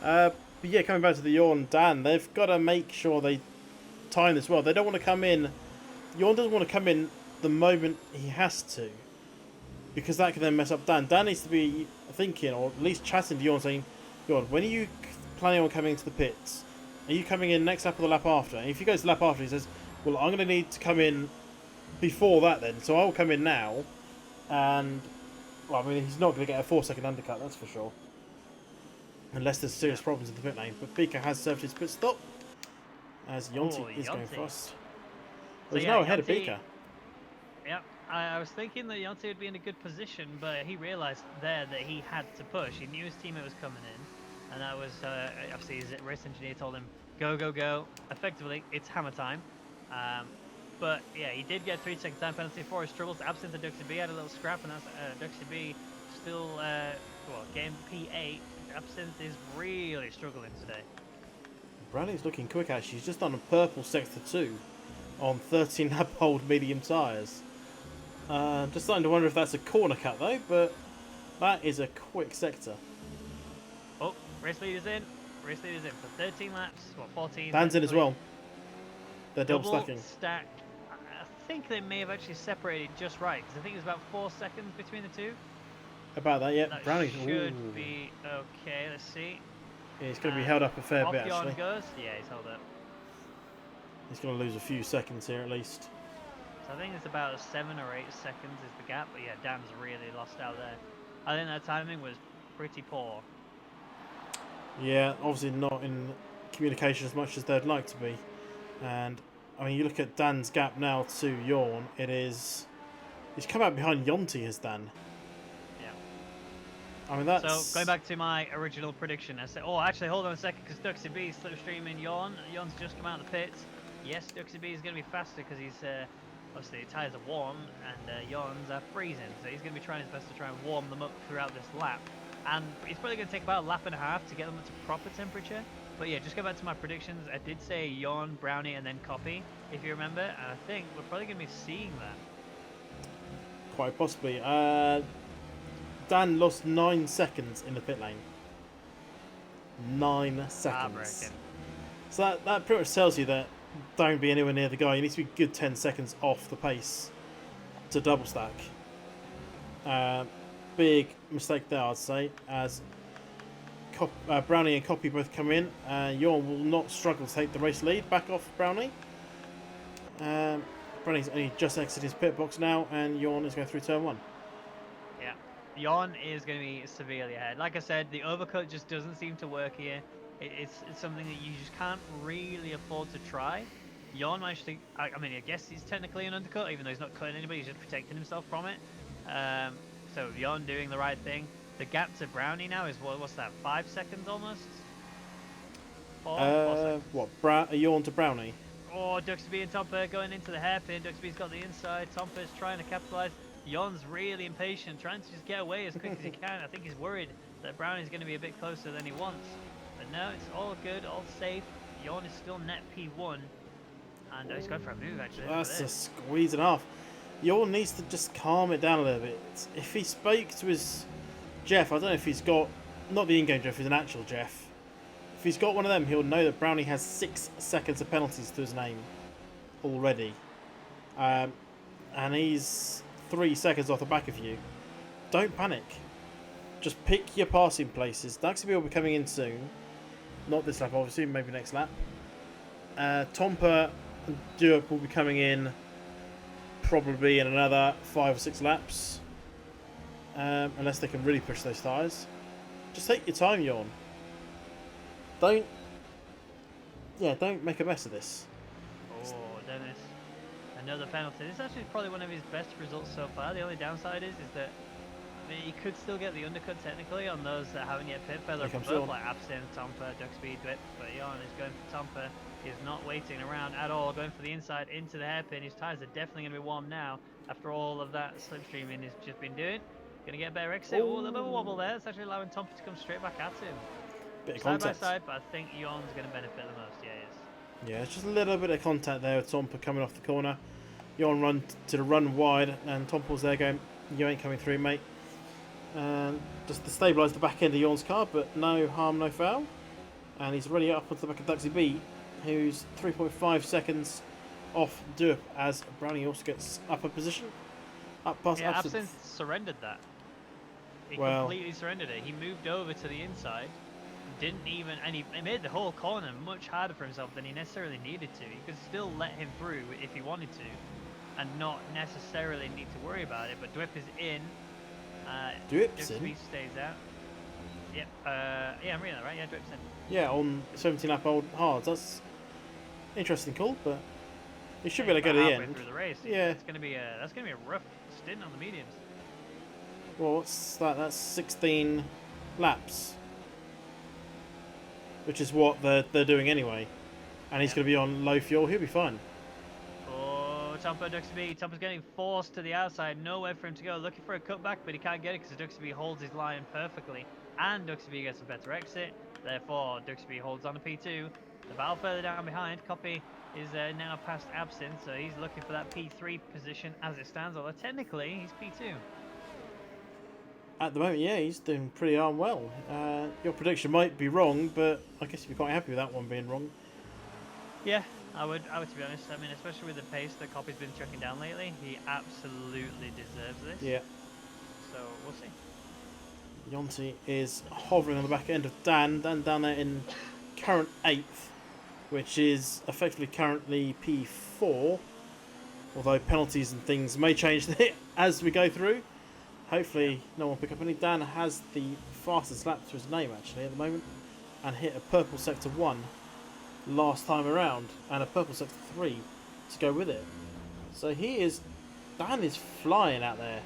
[SPEAKER 2] But yeah, coming back to the Jorn Dan, they've got to make sure they time this well. They don't want to come in. Jorn doesn't want to come in the moment he has to, because that can then mess up Dan. Dan needs to be thinking, or at least chatting to Jorn, saying, "Jorn, when are you planning on coming into the pits? Are you coming in next lap or the lap after?" And if he goes the lap after, he says, "Well, I'm going to need to come in before that then, so I'll come in now." And, well, I mean, he's not going to get a 4-second undercut, that's for sure. Unless there's serious problems in the pit lane. But Pika has served his pit stop, as Yonti is going first. Well, he's now ahead of Pika.
[SPEAKER 1] Yeah, I was thinking that Yonti would be in a good position, but he realised there that he had to push. He knew his teammate was coming in, and that was, obviously his race engineer told him, go, go, go. Effectively, it's hammer time. But yeah, he did get a 3-second time penalty for his struggles. Absent of Duxie B, had a little scrap, and that's Duxie B still, game P8. Absinthe is really struggling today.
[SPEAKER 2] Brownie's looking quick actually. He's just done a purple sector 2 on 13 lap old medium tyres. Just starting to wonder if that's a corner cut though, but that is a quick sector.
[SPEAKER 1] Oh, race leader's in. Race leader's in for 13 laps. What, 14?
[SPEAKER 2] Dan's in as well. They're double stacking.
[SPEAKER 1] Stack. I think they may have actually separated just right, because I think there's about 4 seconds between the two.
[SPEAKER 2] About that, yeah.
[SPEAKER 1] That
[SPEAKER 2] Brownie
[SPEAKER 1] should be okay. Let's see.
[SPEAKER 2] Yeah, he's going to be held up a fair bit actually.
[SPEAKER 1] Goes. Yeah, he's held up.
[SPEAKER 2] He's going to lose a few seconds here at least.
[SPEAKER 1] So I think it's about 7 or 8 seconds is the gap, but yeah, Dan's really lost out there. I think that timing was pretty poor.
[SPEAKER 2] Yeah, obviously not in communication as much as they'd like to be. And I mean, you look at Dan's gap now to Jorn. It is, he's come out behind Yonti, has Dan. I mean, that's...
[SPEAKER 1] So, going back to my original prediction, I said, oh, actually, hold on a second, because Duxie B is slipstreaming Jorn. Jorn's just come out of the pits. Yes, Duxie B is going to be faster because he's, obviously, the tyres are warm, and Jorn's are freezing. So he's going to be trying his best to try and warm them up throughout this lap. And it's probably going to take about a lap and a half to get them to proper temperature. But yeah, just go back to my predictions. I did say Jorn, Brownie, and then Copy, if you remember. And I think we're probably going to be seeing that.
[SPEAKER 2] Quite possibly. Dan lost 9 seconds in the pit lane. 9 seconds. So that pretty much tells you that don't be anywhere near the guy. You need to be a good 10 seconds off the pace to double stack. Big mistake there, I'd say, as Brownie and Copy both come in. Jorn will not struggle to take the race lead. Back off Brownie. Brownie's only just exited his pit box now, and Jorn is going through turn 1.
[SPEAKER 1] Yeah, Jorn is going to be severely ahead. Like I said, the overcut just doesn't seem to work here. It's something that you just can't really afford to try. Jorn managed to, I mean, I guess he's technically an undercut, even though he's not cutting anybody, he's just protecting himself from it. So Jorn doing the right thing. The gap to Brownie now is, what's that, 5 seconds almost? 4 seconds.
[SPEAKER 2] What, Jorn to Brownie?
[SPEAKER 1] Oh, Duxby and Tomper going into the hairpin. Duxby's got the inside. Tomper's trying to capitalize. Jorn's really impatient, trying to just get away as quick as he can. I think he's worried that Brownie's going to be a bit closer than he wants. But no, it's all good, all safe. Jorn is still net P1. And he's going for a move, actually.
[SPEAKER 2] That's a squeeze and a half. Jorn needs to just calm it down a little bit. If he spoke to his Jeff, I don't know if he's got, not the in-game Jeff, he's an actual Jeff. If he's got one of them, he'll know that Brownie has 6 seconds of penalties to his name already. And he's 3 seconds off the back of you. Don't panic. Just pick your passing places. Duxby will be coming in soon. Not this lap, obviously, maybe next lap. Tomper and Duop will be coming in probably in another 5 or 6 laps. Unless they can really push those tyres. Just take your time, Jorn. Don't make a mess of this.
[SPEAKER 1] Oh, Dennis. Another penalty. This is actually probably one of his best results so far. The only downside is that he could still get the undercut technically on those that haven't yet pit further from both, like Absinthe, Tomper, Duxby, Dwip. But Jorn is going for Tomper. He's not waiting around at all, going for the inside into the hairpin. His tyres are definitely going to be warm now after all of that slipstreaming he's just been doing. Going to get a better exit. Oh, a little bit of a wobble there. It's actually allowing Tomper to come straight back at him.
[SPEAKER 2] Bit of
[SPEAKER 1] side
[SPEAKER 2] contact.
[SPEAKER 1] by side, but I think Jorn's going to benefit the most. Yeah, he is.
[SPEAKER 2] Yeah, it's just a little bit of contact there with Tomper coming off the corner. Jorn run to the run wide, and Tomper's there going, "You ain't coming through, mate." And just to stabilise the back end of Jorn's car, but no harm, no foul. And he's already up onto the back of Duxy B, who's 3.5 seconds off Duop as Brownie also gets up a position. Up past
[SPEAKER 1] Absinthe surrendered that. He completely surrendered it. He moved over to the inside, didn't even, and he made the whole corner much harder for himself than he necessarily needed to. He could still let him through if he wanted to, and not necessarily need to worry about it. But Dwip is in.
[SPEAKER 2] Dwip's in?
[SPEAKER 1] Dwip stays out. Yep. Yeah, I'm reading that right. Yeah, Dwip's in.
[SPEAKER 2] Yeah, on 17 lap old hards. That's interesting call, but he should be able to go to the end.
[SPEAKER 1] Through the race.
[SPEAKER 2] Yeah.
[SPEAKER 1] That's gonna be a rough stint on the mediums.
[SPEAKER 2] Well, what's that? That's 16 laps, which is what they're doing anyway. And he's going to be on low fuel. He'll be fine.
[SPEAKER 1] Oh, Tomper, Duxby. Tomper's getting forced to the outside. Nowhere for him to go. Looking for a cutback, but he can't get it because Duxby holds his line perfectly. And Duxby gets a better exit. Therefore, Duxby holds on to P2. The battle further down behind. Copy is now past Absinthe, so he's looking for that P3 position as it stands. Although technically, he's P2.
[SPEAKER 2] At the moment, yeah, he's doing pretty darn well. Your prediction might be wrong, but I guess you'd be quite happy with that one being wrong.
[SPEAKER 1] Yeah, I would to be honest. I mean, especially with the pace that Copy's been chucking down lately, he absolutely deserves this.
[SPEAKER 2] Yeah.
[SPEAKER 1] So, we'll see.
[SPEAKER 2] Yonti is hovering on the back end of Dan. Dan down there in current 8th, which is effectively currently P4. Although penalties and things may change as we go through. Hopefully no one pick up any. Dan has the fastest lap to his name actually at the moment, and hit a purple sector 1 last time around, and a purple sector 3 to go with it. So Dan is flying out there.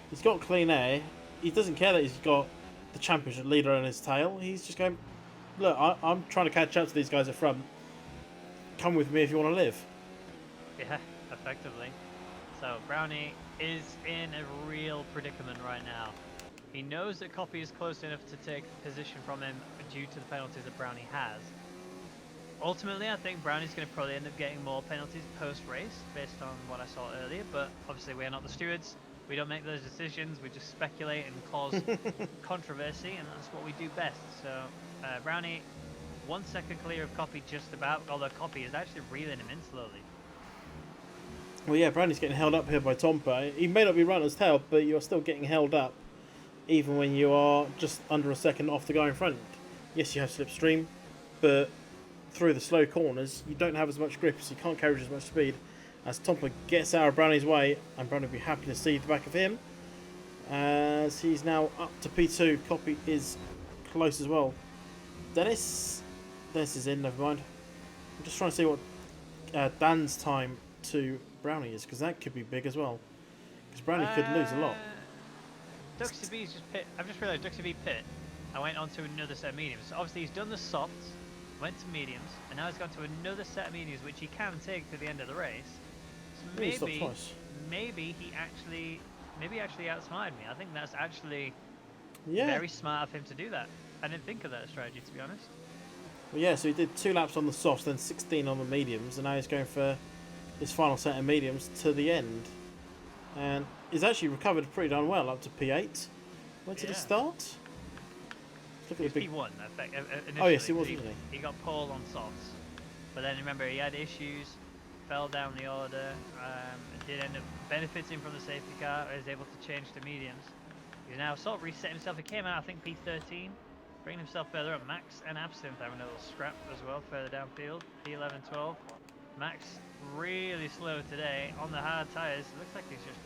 [SPEAKER 2] He's got clean air. He doesn't care that he's got the championship leader on his tail. He's just going, look, I'm trying to catch up to these guys at front. Come with me if you want to live.
[SPEAKER 1] Yeah, effectively. So Brownie is in a real predicament right now. He knows that Copy is close enough to take position from him due to the penalties that Brownie has. Ultimately, I think Brownie's going to probably end up getting more penalties post-race based on what I saw earlier, but obviously we are not the stewards. We don't make those decisions, we just speculate and cause controversy, and that's what we do best. So Brownie, 1 second clear of Copy just about, although Copy is actually reeling him in slowly.
[SPEAKER 2] Well, yeah, Brownie's getting held up here by Tomper. He may not be runner's tail, but you're still getting held up, even when you are just under a second off the guy in front. Yes, you have slipstream, but through the slow corners, you don't have as much grip, so you can't carry as much speed. as Tompa gets out of Brownie's way, and Brownie will be happy to see the back of him, as he's now up to P2. Copy is close as well. Dennis is in, never mind. I'm just trying to see what Dan's time to Brownie is, because that could be big as well. Because Brownie could lose a lot.
[SPEAKER 1] Duxie B's just pit. I've just realised Duxie B pit. I went on to another set of mediums. So obviously he's done the softs, went to mediums, and now he's gone to another set of mediums, which he can take to the end of the race. So maybe he actually outsmarted me. I think that's actually very smart of him to do that. I didn't think of that strategy, to be honest.
[SPEAKER 2] Well, yeah, so he did 2 laps on the softs, then 16 on the mediums, and now he's going for his final set of mediums to the end. And he's actually recovered pretty darn well, up to P8. Where did he start? Look at the big...
[SPEAKER 1] P1,
[SPEAKER 2] oh yes, he was, wasn't
[SPEAKER 1] he? He got pole on softs. But then remember, he had issues, fell down the order, did end up benefiting from the safety car, was able to change to mediums. He's now sort of reset himself. He came out, I think, P13, bringing himself further up. Max and Absinthe having a little scrap as well, further downfield, P11, 12. Max really slow today on the hard tyres. Looks like he's just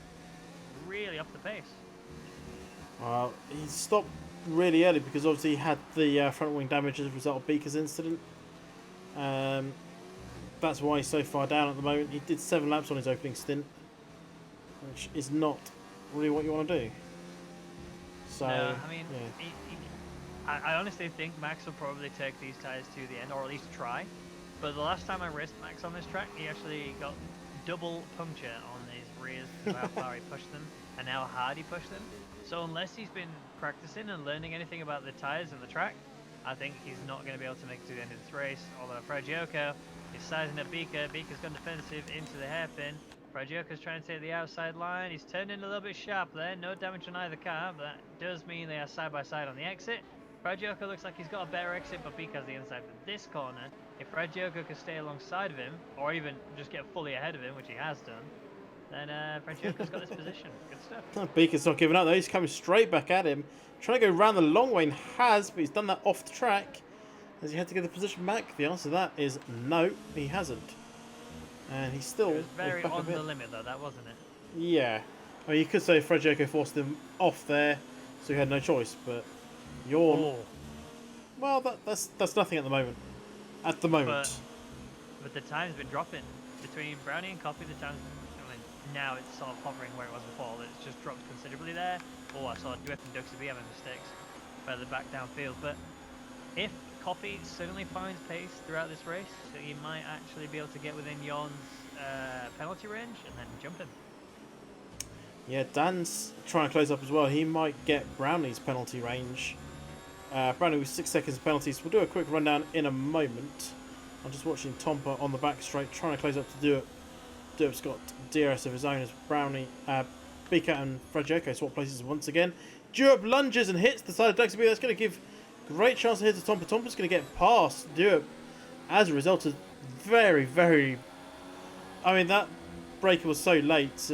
[SPEAKER 1] really off the pace.
[SPEAKER 2] Well, he stopped really early because obviously he had the front wing damage as a result of Beaker's incident. That's why he's so far down at the moment. He did 7 laps on his opening stint, which is not really what you want to do. So,
[SPEAKER 1] no, I mean, I honestly think Max will probably take these tyres to the end, or at least try. But the last time I raced Max on this track, he actually got double puncture on his rears because of how far he pushed them and how hard he pushed them. So unless he's been practicing and learning anything about the tyres and the track, I think he's not going to be able to make it to the end of this race. Although Fragioco is sizing up Beaker. Beaker's gone defensive into the hairpin. Fragioco's trying to take the outside line. He's turned in a little bit sharp there. No damage on either car, but that does mean they are side by side on the exit. Fragioco looks like he's got a better exit, but Beaker's the inside for this corner. If Fragioco could stay alongside of him, or even just get fully ahead of him, which he has done, then Fragioco's got this position. Good stuff.
[SPEAKER 2] Beaker's not giving up though. He's coming straight back at him. Trying to go around the long way and has, but he's done that off the track. Has he had to get the position back? The answer to that is no, he hasn't. And he's still...
[SPEAKER 1] It was very on the limit though, that wasn't it?
[SPEAKER 2] Yeah. I mean, you could say Fragioco forced him off there, so he had no choice, but Yawn...
[SPEAKER 1] Oh.
[SPEAKER 2] Well, that's nothing at the moment. At the moment.
[SPEAKER 1] But the time's been dropping. Between Brownie and Coffee, the time's... I mean, now it's sort of hovering where it was before. It's just dropped considerably there. Oh, I saw Dwip and Duxie B having mistakes further back downfield. But if Coffee suddenly finds pace throughout this race, so he might actually be able to get within Yawn's penalty range and then jump him.
[SPEAKER 2] Yeah, Dan's trying to close up as well. He might get Brownie's penalty range. Brownie with 6 seconds of penalties. We'll do a quick rundown in a moment. I'm just watching Tompa on the back straight, trying to close up to Duip. Duip's got DRS of his own as Brownie, Beaker and Fragioco swap places once again. Duip lunges and hits the side of Duxie B. That's going to give great chance to hit to Tompa. Tompa's going to get past Duip as a result of very, very... I mean, that breaker was so late.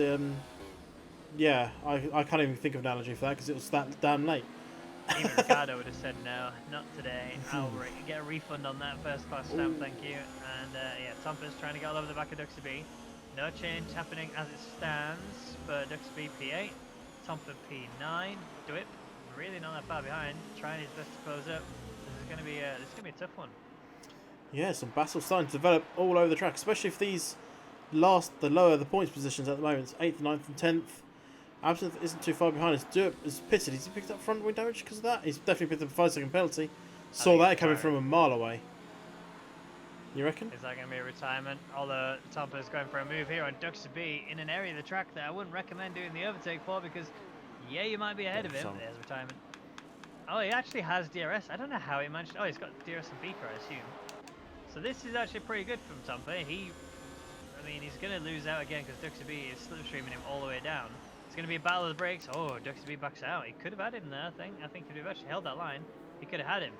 [SPEAKER 2] Yeah, I can't even think of an analogy for that because it was that damn late.
[SPEAKER 1] Even Ricardo would have said no, not today. I'll get a refund on that first class stamp, thank you. And yeah, Tompa's trying to get all over the back of Duxie B. No change happening as it stands for Duxie B P8, Tompa P9, Dwip really not that far behind, trying his best to close up. This is going to be a tough one.
[SPEAKER 2] Yeah, some battles starting to develop all over the track, especially if these the lower the points positions at the moment. It's 8th, 9th, and 10th. Absinthe isn't too far behind. As Duip is pitted. Has he picked up front wing damage because of that? He's definitely picked up a 5-second penalty. Saw that coming from a mile away. You reckon?
[SPEAKER 1] Is that going to be a retirement? Although Tompa is going for a move here on Duxie B in an area of the track that I wouldn't recommend doing the overtake for because, yeah, you might be ahead of him. There's retirement. Oh, he actually has DRS. I don't know how he managed. Oh, he's got DRS and Beaker, I assume. So this is actually pretty good from Tompa. I mean, he's going to lose out again because Duxie B is slipstreaming him all the way down. It's going to be a battle of the brakes. Oh, Duxie B backs out. He could have had him there, I think. I think if he'd actually held that line, he could have had him.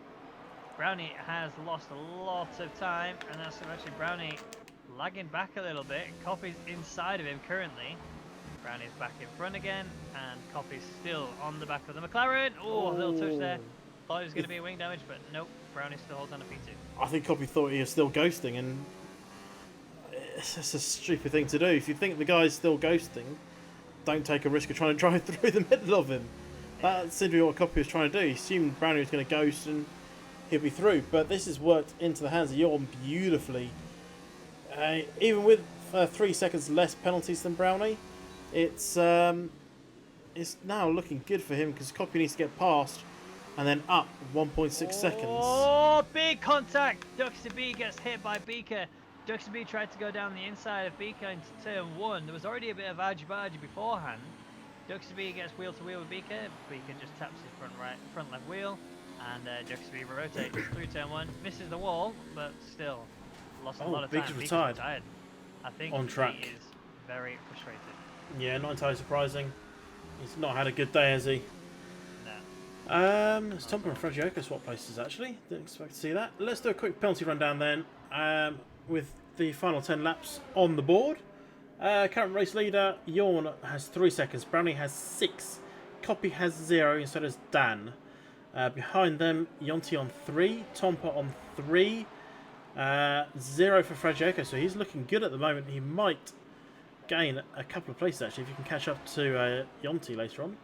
[SPEAKER 1] Brownie has lost a lot of time, and that's actually Brownie lagging back a little bit. Coffee's inside of him currently. Brownie's back in front again, and Coffee's still on the back of the McLaren. Oh, a little touch there. Thought it was going to be wing damage, but nope. Brownie still holds on to P2.
[SPEAKER 2] I think Coffee thought he was still ghosting, and it's just a stupid thing to do. If you think the guy's still ghosting, don't take a risk of trying to drive through the middle of him. That seemed to be what Copy was trying to do. He assumed Brownie was going to ghost and he'll be through. But this has worked into the hands of Yawn beautifully. Even with 3 seconds less penalties than Brownie, it's now looking good for him because Copy needs to get past and then up 1.6 seconds.
[SPEAKER 1] Oh, big contact! Duxie B gets hit by Beaker. Duxie B tried to go down the inside of Beaker into turn 1. There was already a bit of argy-bargy beforehand. Duxie B gets wheel to wheel with Beaker. Beaker just taps his front left wheel, and Duxie B rotates through turn 1, misses the wall, but still lost a lot of time.
[SPEAKER 2] Beaker's retired.
[SPEAKER 1] I think
[SPEAKER 2] on track.
[SPEAKER 1] He is very frustrated.
[SPEAKER 2] Yeah, not entirely surprising. He's not had a good day, has he?
[SPEAKER 1] No.
[SPEAKER 2] Let's Tompa and Fragioka swap places actually. Didn't expect to see that. Let's do a quick penalty rundown then. With the final 10 laps on the board. Current race leader, Yawn has 3 seconds. Brownie has 6. Copy has 0, and so does Dan. Behind them, Yonti on 3. Tompa on 3. 0 for Fragioka, so he's looking good at the moment. He might gain a couple of places actually if you can catch up to Yonti later on.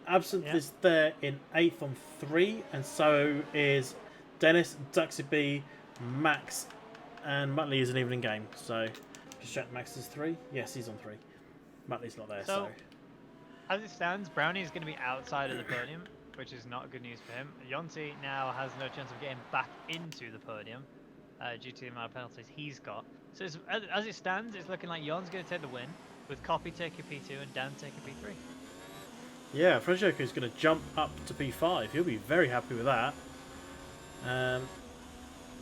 [SPEAKER 2] Absinthe is there in 8th on 3, and so is Dennis, Duxie B, Max, and Muttley isn't even in game. So just check Max is 3. Yes, he's on 3. Muttley's not there. So
[SPEAKER 1] as it stands, Brownie is going to be outside of the podium, which is not good news for him. Yonti now has no chance of getting back into the podium due to the amount of penalties he's got. So as it stands, it's looking like Yon's going to take the win, with Copy taking P2 and Dan taking P3.
[SPEAKER 2] Yeah, Fragioka is going to jump up to P5. He'll be very happy with that.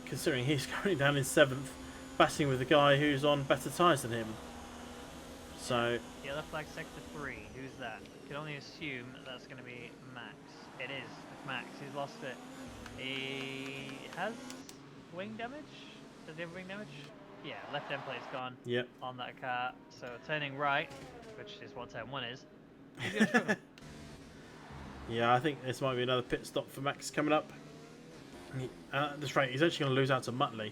[SPEAKER 2] Considering he's currently down in 7th, battling with a guy who's on better tyres than him. So
[SPEAKER 1] Yellow flag sector 3. Who's that? Can only assume that's going to be Max. It is Max. He's lost it. He has wing damage. Does he have wing damage? Yeah, left end plate's gone.
[SPEAKER 2] Yep.
[SPEAKER 1] On that car. So turning right, which is what turn 1 is. He's going to struggle.
[SPEAKER 2] Yeah, I think this might be another pit stop for Max coming up. At this rate, he's actually going to lose out to Muttley,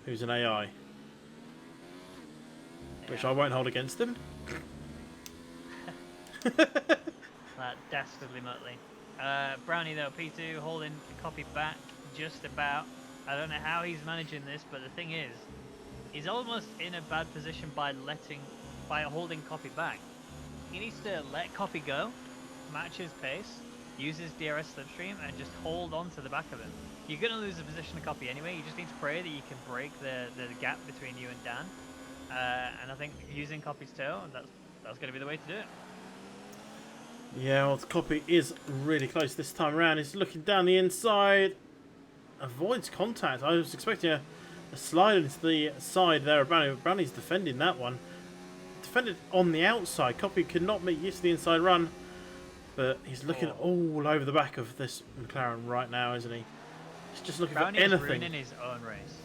[SPEAKER 2] who's an AI. Which I won't hold against him.
[SPEAKER 1] That dastardly Muttley. Brownie though, P2 holding Copy back just about. I don't know how he's managing this, but the thing is, he's almost in a bad position by holding Copy back. He needs to let Copy go, match his pace, use his DRS slipstream, and just hold on to the back of him. You're going to lose the position of Copy anyway. You just need to pray that you can break the gap between you and Dan. And I think using Copy's toe, that's going to be the way to do it.
[SPEAKER 2] Yeah, well, the Copy is really close this time around. He's looking down the inside. Avoids contact. I was expecting a slide into the side there of Brownie, but Brownie's defending that one. Defended on the outside. Copy could not make use of the inside run. But he's looking all over the back of this McLaren right now, isn't he? He's just looking
[SPEAKER 1] Brownie
[SPEAKER 2] for anything.
[SPEAKER 1] is ruining his own race.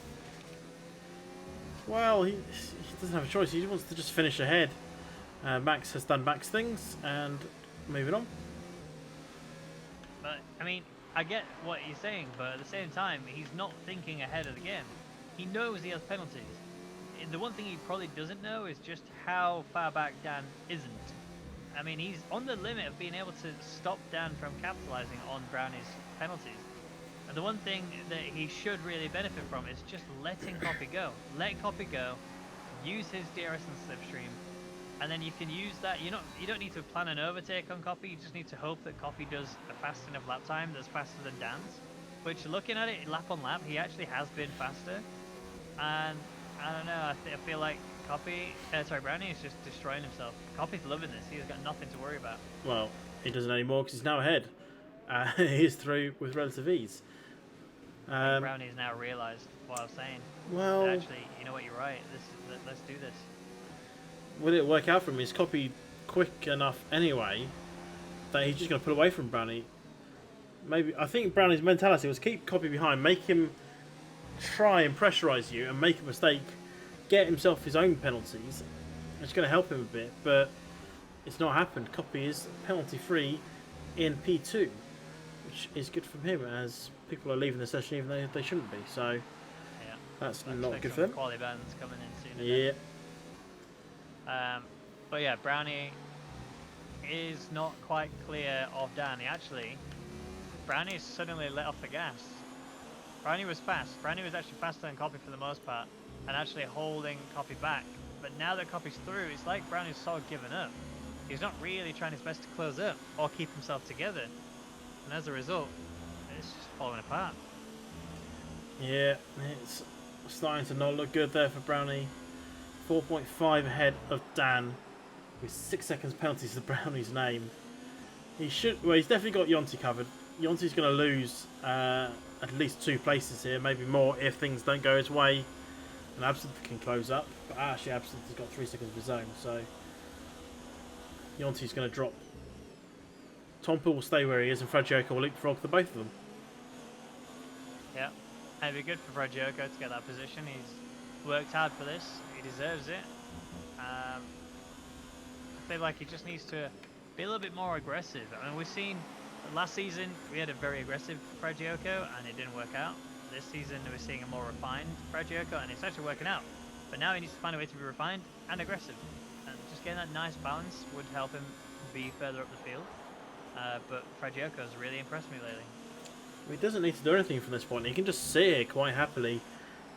[SPEAKER 2] Well, he doesn't have a choice. He wants to just finish ahead. Max has done Max things, and moving on.
[SPEAKER 1] But, I mean, I get what you're saying, but at the same time, he's not thinking ahead of the game. He knows he has penalties. The one thing he probably doesn't know is just how far back Dan isn't. I mean, he's on the limit of being able to stop Dan from capitalizing on Brownie's penalties. And the one thing that he should really benefit from is just letting Copy go. Let Copy go, use his DRS and slipstream, and then you can use that. You don't need to plan an overtake on Copy. You just need to hope that Copy does a fast enough lap time that's faster than Dan's. Which, looking at it lap on lap, he actually has been faster. And I don't know. I feel like Brownie is just destroying himself. Copy's loving this. He's got nothing to worry about.
[SPEAKER 2] Well, he doesn't anymore because he's now ahead. He's through with relative ease.
[SPEAKER 1] Brownie's now realised what I was saying.
[SPEAKER 2] Well,
[SPEAKER 1] actually, you know what? You're right. Let's do this.
[SPEAKER 2] Will it work out for him? Is Copy quick enough anyway that he's just going to put away from Brownie? Maybe. I think Brownie's mentality was keep Copy behind, make him try and pressurise you and make a mistake, get himself his own penalties. It's going to help him a bit, but it's not happened. Copy is penalty free in P2, which is good for him as people are leaving the session even though they shouldn't be. So that's not good for them.
[SPEAKER 1] Quality bands coming in soon.
[SPEAKER 2] Yeah.
[SPEAKER 1] But yeah, Brownie is not quite clear of Dan. Brownie suddenly let off the gas. Brownie was fast. Brownie was actually faster than Copy for the most part, and actually holding Copy back. But now that Copy's through, it's like Brownie's sort of given up. He's not really trying his best to close up or keep himself together. And as a result, it's just falling apart.
[SPEAKER 2] Yeah, it's starting to not look good there for Brownie. 4.5 ahead of Dan, with 6 seconds penalties to Brownie's name. He's definitely got Yonti covered. Yonti's going to lose at least 2 places here, maybe more if things don't go his way. And Absinthe can close up, but actually Absinthe has got 3 seconds of his own, so Yonti's going to drop. Tompa will stay where he is, and Fragioka will leapfrog the both of them.
[SPEAKER 1] Yeah, and it'd be good for Fragioka to get that position. He's worked hard for this. He deserves it. I feel like he just needs to be a little bit more aggressive. I mean, we've seen last season we had a very aggressive Fragioka and it didn't work out. This season we're seeing a more refined Fragioka and it's actually working out. But now he needs to find a way to be refined and aggressive. And just getting that nice balance would help him be further up the field. But Fragioka's really impressed me lately.
[SPEAKER 2] He doesn't need to do anything from this point. He can just sit here quite happily.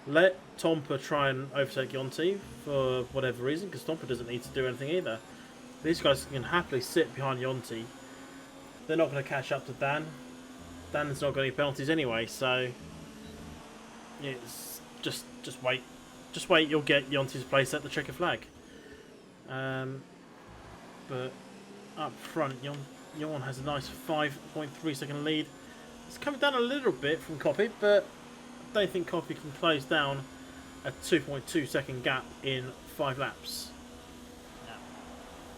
[SPEAKER 2] Let Tompa try and overtake Yonti for whatever reason, because Tompa doesn't need to do anything either. These guys can happily sit behind Yonti. They're not going to catch up to Dan. Dan's not got any penalties anyway, so it's just wait. Just wait, you'll get Yonti's place at the checker flag. But up front, Yon has a nice 5.3 second lead. It's coming down a little bit from Copy, but I don't think Copy can close down a 2.2 second gap in 5 laps.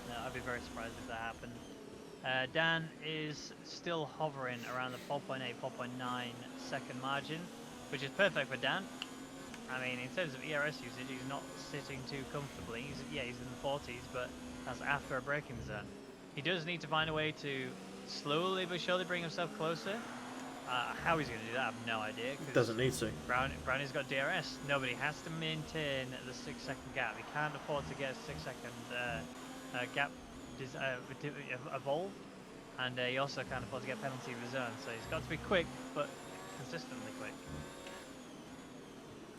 [SPEAKER 1] No, I'd be very surprised if that happened. Dan is still hovering around the 4.8, 4.9 second margin, which is perfect for Dan. I mean, in terms of ERS usage, he's not sitting too comfortably. He's in the 40s, but that's after a braking zone. He does need to find a way to slowly but surely bring himself closer. How he's going to do that, I have no idea.
[SPEAKER 2] Doesn't need to.
[SPEAKER 1] Brownie's got DRS. Nobody has to maintain the 6 second gap. He can't afford to get a 6 second gap evolved, and he also can't afford to get penalty of his own. So he's got to be quick, but consistently quick.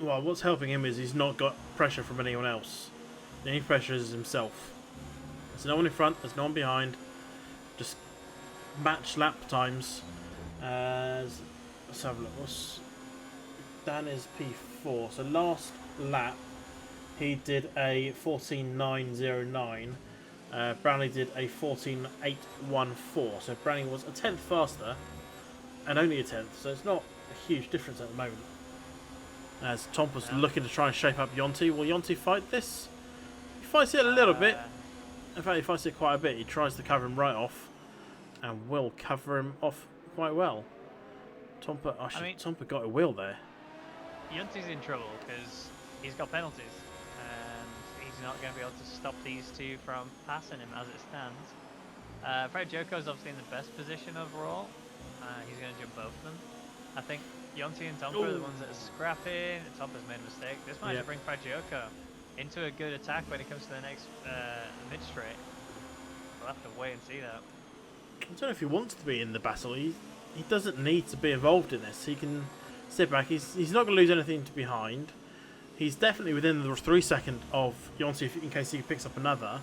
[SPEAKER 2] Well, what's helping him is he's not got pressure from anyone else. The only pressure is himself. There's no one in front, there's no one behind. Just match lap times. Let's have a look. Dan is P4. So last lap he did a 14.909. Brownie did a 14.814. So Brownie was a tenth faster, and only a tenth. So it's not a huge difference at the moment. As Tompa's looking to try and shape up Yonti. Will Yonti fight this? He fights it a little bit. In fact, he fights it quite a bit. He tries to cover him right off, and will cover him off quite well. Tompa, Tompa got a wheel there.
[SPEAKER 1] Yonti's in trouble because he's got penalties, and he's not going to be able to stop these two from passing him as it stands. Fragioka is obviously in the best position overall. He's going to jump both of them. I think Yonti and Tompa are the ones that are scrapping. Tompa's made a mistake. This might bring Fragioka into a good attack when it comes to the next mid-straight. We'll have to wait and see that.
[SPEAKER 2] I don't know if he wants to be in the battle. He doesn't need to be involved in this. He can sit back. He's not going to lose anything to behind. He's definitely within the 3 second of Yonti in case he picks up another.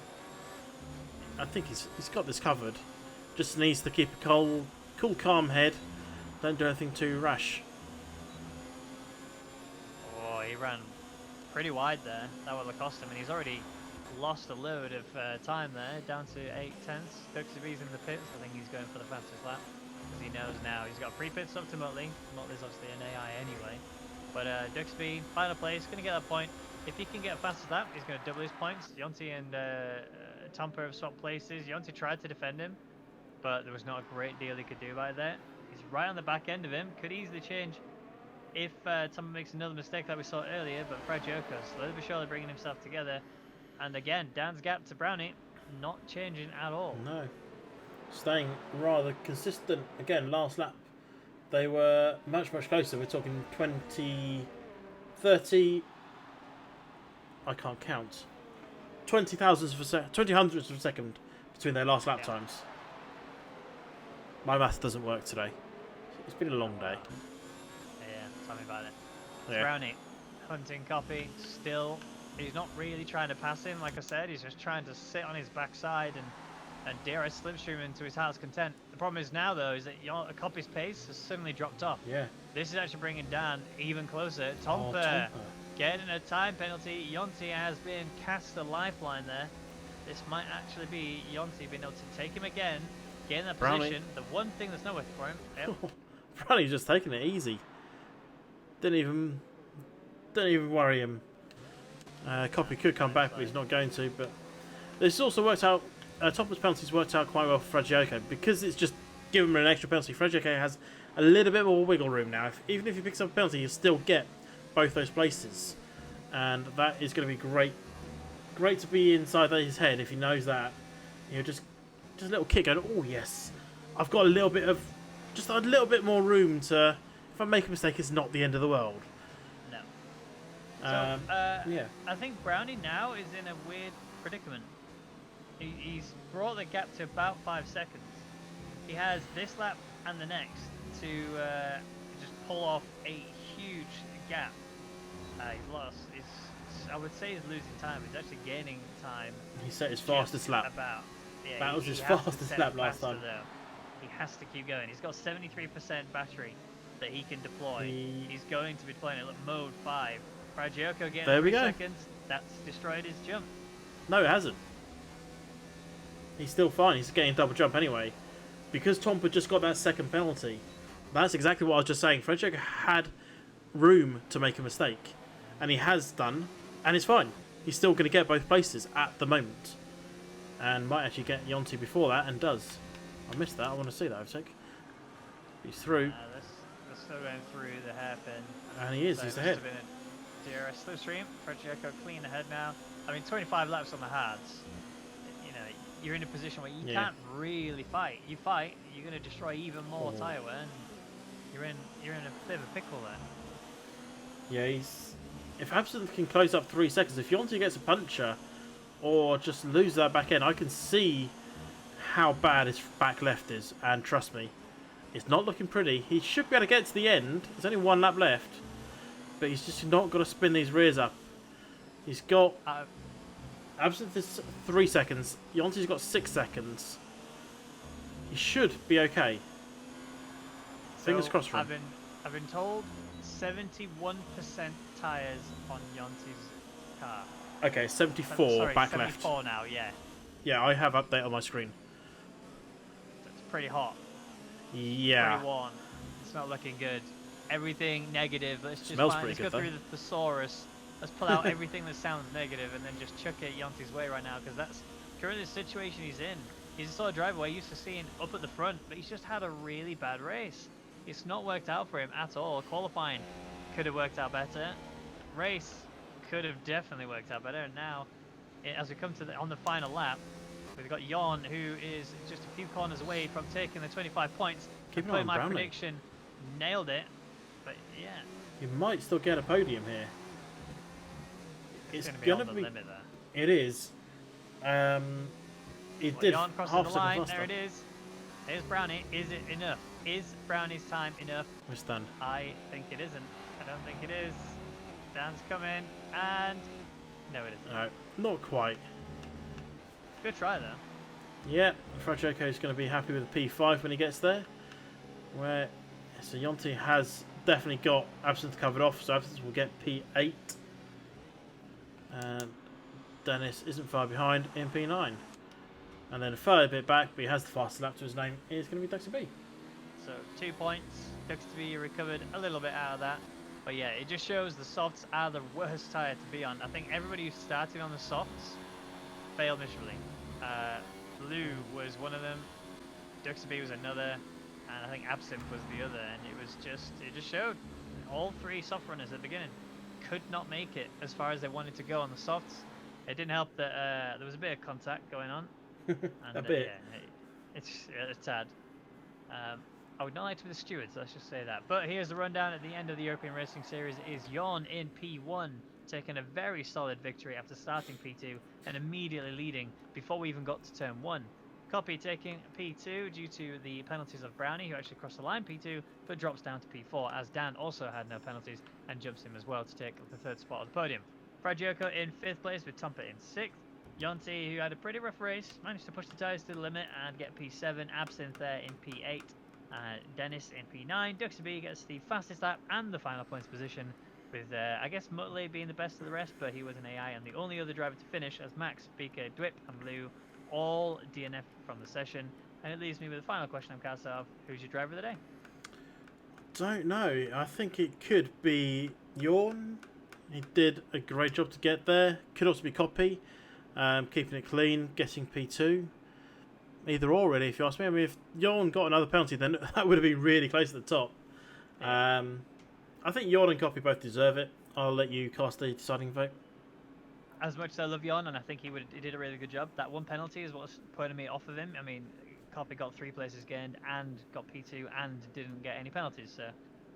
[SPEAKER 2] I think he's got this covered. Just needs to keep a cool, calm head. Don't do anything too rash.
[SPEAKER 1] Oh, he ran pretty wide there. That would have cost him, and he's already lost a load of time there, down to 8 tenths. Duxby's in the pits. I think he's going for the fastest lap because he knows now he's got pre-pits up to Motley's obviously an AI anyway. But Duxby, final place, going to get that point. If he can get a fastest lap, he's going to double his points. Yonti and Tompa have swapped places. Yonti tried to defend him, but there was not a great deal he could do by that. He's right on the back end of him. Could easily change if Tompa makes another mistake like we saw earlier. But Fragioka slowly but surely bringing himself together. And again, Dan's gap to Brownie not changing at all.
[SPEAKER 2] No. Staying rather consistent. Again, last lap they were much closer. We're talking 20, 30. I can't count. 20 thousandths of a second, 20 hundredths of a second between their last lap times. My math doesn't work today. It's been a long day.
[SPEAKER 1] Yeah, tell me about it.
[SPEAKER 2] Yeah.
[SPEAKER 1] Brownie, hunting copy, still, he's not really trying to pass him, like I said, he's just trying to sit on his backside and dare I slipstream into his heart's content. The problem is now, though, is that Copy's pace has suddenly dropped off.
[SPEAKER 2] Yeah.
[SPEAKER 1] This is actually bringing Dan even closer. Tomper getting a time penalty. Yonti has been cast a lifeline there. This might actually be Yonti being able to take him again, get in that position. The one thing that's not working for him. Yep.
[SPEAKER 2] Brownie's just taking it easy. Didn't even worry him. Copy could come back, but he's not going to. But this also worked out. Topper's penalties worked out quite well for Fragioko because it's just given him an extra penalty. Fragioko has a little bit more wiggle room now. Even if he picks up a penalty, he'll still get both those places, and that is going to be great. Great to be inside his head if he knows that. You know, just a little kick going. Oh yes, I've got a little bit of, just a little bit more room to. If I make a mistake, it's not the end of the world.
[SPEAKER 1] No.
[SPEAKER 2] Yeah.
[SPEAKER 1] I think Brownie now is in a weird predicament. He's brought the gap to about 5 seconds. He has this lap and the next to just pull off a huge gap. He's lost. I would say he's losing time. He's actually gaining time.
[SPEAKER 2] He set his fastest lap.
[SPEAKER 1] Yeah,
[SPEAKER 2] that was his fastest lap last time.
[SPEAKER 1] Though. He has to keep going. He's got 73% battery that he can deploy. He's going to be deploying it. Look, mode 5. Fragioko getting 3 seconds. That's destroyed his jump.
[SPEAKER 2] No, it hasn't. He's still fine. He's getting double jump anyway. Because Tomper just got that second penalty. That's exactly what I was just saying. Fragioko had room to make a mistake. And he has done. And it's fine. He's still going to get both places at the moment. And might actually get Yonti before that, and does. I missed that. I want to see that, I've taken. He's through.
[SPEAKER 1] They're still going through the hairpin.
[SPEAKER 2] And he is. He's ahead.
[SPEAKER 1] DRS slipstream. Fragioko clean ahead now. I mean, 25 laps on the hards. You know, you're in a position where you can't really fight. You fight, you're going to destroy even more tyre wear, and you're in a bit of a pickle there.
[SPEAKER 2] Yeah, if Absinthe can close up 3 seconds, if Yonti gets a puncher or just lose that back end, I can see how bad his back left is, and trust me, it's not looking pretty. He should be able to get to the end. There's only 1 lap left, but he's just not got to spin these rears up. He's got Absinthe is 3 seconds. Yonti's got 6 seconds. He should be okay. Fingers crossed for him.
[SPEAKER 1] I've been told 71% tyres on Yonti's car.
[SPEAKER 2] Okay, 74 back
[SPEAKER 1] 74
[SPEAKER 2] left.
[SPEAKER 1] 74 now, yeah.
[SPEAKER 2] Yeah, I have update on my screen.
[SPEAKER 1] It's pretty hot.
[SPEAKER 2] Yeah.
[SPEAKER 1] Pretty warm. It's not looking good. Everything negative. Let's just
[SPEAKER 2] Smells
[SPEAKER 1] let's go
[SPEAKER 2] good,
[SPEAKER 1] through the thesaurus. Let's pull out everything that sounds negative and then just chuck it Yonti's way right now, because that's currently the situation he's in. He's the sort of driver we're used to seeing up at the front, but he's just had a really bad race. It's not worked out for him at all. Qualifying could have worked out better. Race could have definitely worked out better. And now, as we come to on the final lap, we've got Jon, who is just a few corners away from taking the 25 points.
[SPEAKER 2] Keep an eye on
[SPEAKER 1] my
[SPEAKER 2] Brownlee.
[SPEAKER 1] prediction, nailed it. But yeah,
[SPEAKER 2] you might still get a podium here.
[SPEAKER 1] It's going to be on the limit there.
[SPEAKER 2] It is. It did
[SPEAKER 1] Jon
[SPEAKER 2] half
[SPEAKER 1] crossing the
[SPEAKER 2] second
[SPEAKER 1] line.
[SPEAKER 2] faster.
[SPEAKER 1] There it is. There's Brownie. Is it enough? Is Brownie's time enough?
[SPEAKER 2] We're done.
[SPEAKER 1] I think it isn't. I don't think it is. Dan's coming, and no, it isn't.
[SPEAKER 2] No, not quite.
[SPEAKER 1] Good try though.
[SPEAKER 2] Yeah, Fragioko is going to be happy with the P5 when he gets there. So Yonti has definitely got Absinthe covered off, so Absinthe will get P8. And Dennis isn't far behind in P9. And then a further bit back, but he has the fastest lap to his name, is going to be Dr. B.
[SPEAKER 1] So 2 points. Dr. B recovered a little bit out of that. But yeah, it just shows the softs are the worst tyre to be on. I think everybody who started on the softs failed miserably. Blue was one of them, Dr. B was another, and I think Absinthe was the other. And it just showed all 3 soft runners at the beginning could not make it as far as they wanted to go on the softs. It didn't help that there was a bit of contact going on. And,
[SPEAKER 2] a bit.
[SPEAKER 1] Yeah, it's a tad. I would not like to be the stewards, let's just say that. But here's the rundown at the end of the European Racing Series is Jon in P1, taking a very solid victory after starting P2 and immediately leading before we even got to turn 1. Copy taking P2 due to the penalties of Brownie, who actually crossed the line P2, but drops down to P4, as Dan also had no penalties and jumps him as well to take the 3rd spot on the podium. Fragioco in 5th place with Tompa in 6th. Yonti, who had a pretty rough race, managed to push the tyres to the limit and get P7. Absinthe there in P8. Dennis in P9. Duxby gets the fastest lap and the final points position, with I guess Muttley being the best of the rest, but he was an AI and the only other driver to finish, as Max, Beaker, Dwip and Blue all DNF from the session. And it leaves me with the final question I'm cast off. Who's your driver of the day?
[SPEAKER 2] Don't know. I think it could be Jorn. He did a great job to get there. Could also be Copy, keeping it clean, getting P2. Either or, really, if you ask me. I mean, if Jorn got another penalty, then that would have been really close at the top. I think Jorn and Copy both deserve it. I'll let you cast the deciding vote.
[SPEAKER 1] As much as I love Jon, and I think he did a really good job, that one penalty is what's putting me off of him. I mean, Copy got 3 places gained and got P2 and didn't get any penalties, so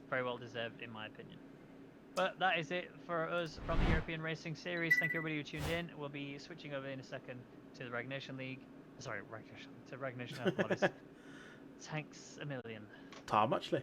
[SPEAKER 1] very well deserved in my opinion. But that is it for us from the European Racing Series. Thank you everybody who tuned in. We'll be switching over in a second to the Reg Nation League. Sorry, to Reg Nation Athletics. Thanks a million.
[SPEAKER 2] Ta muchly.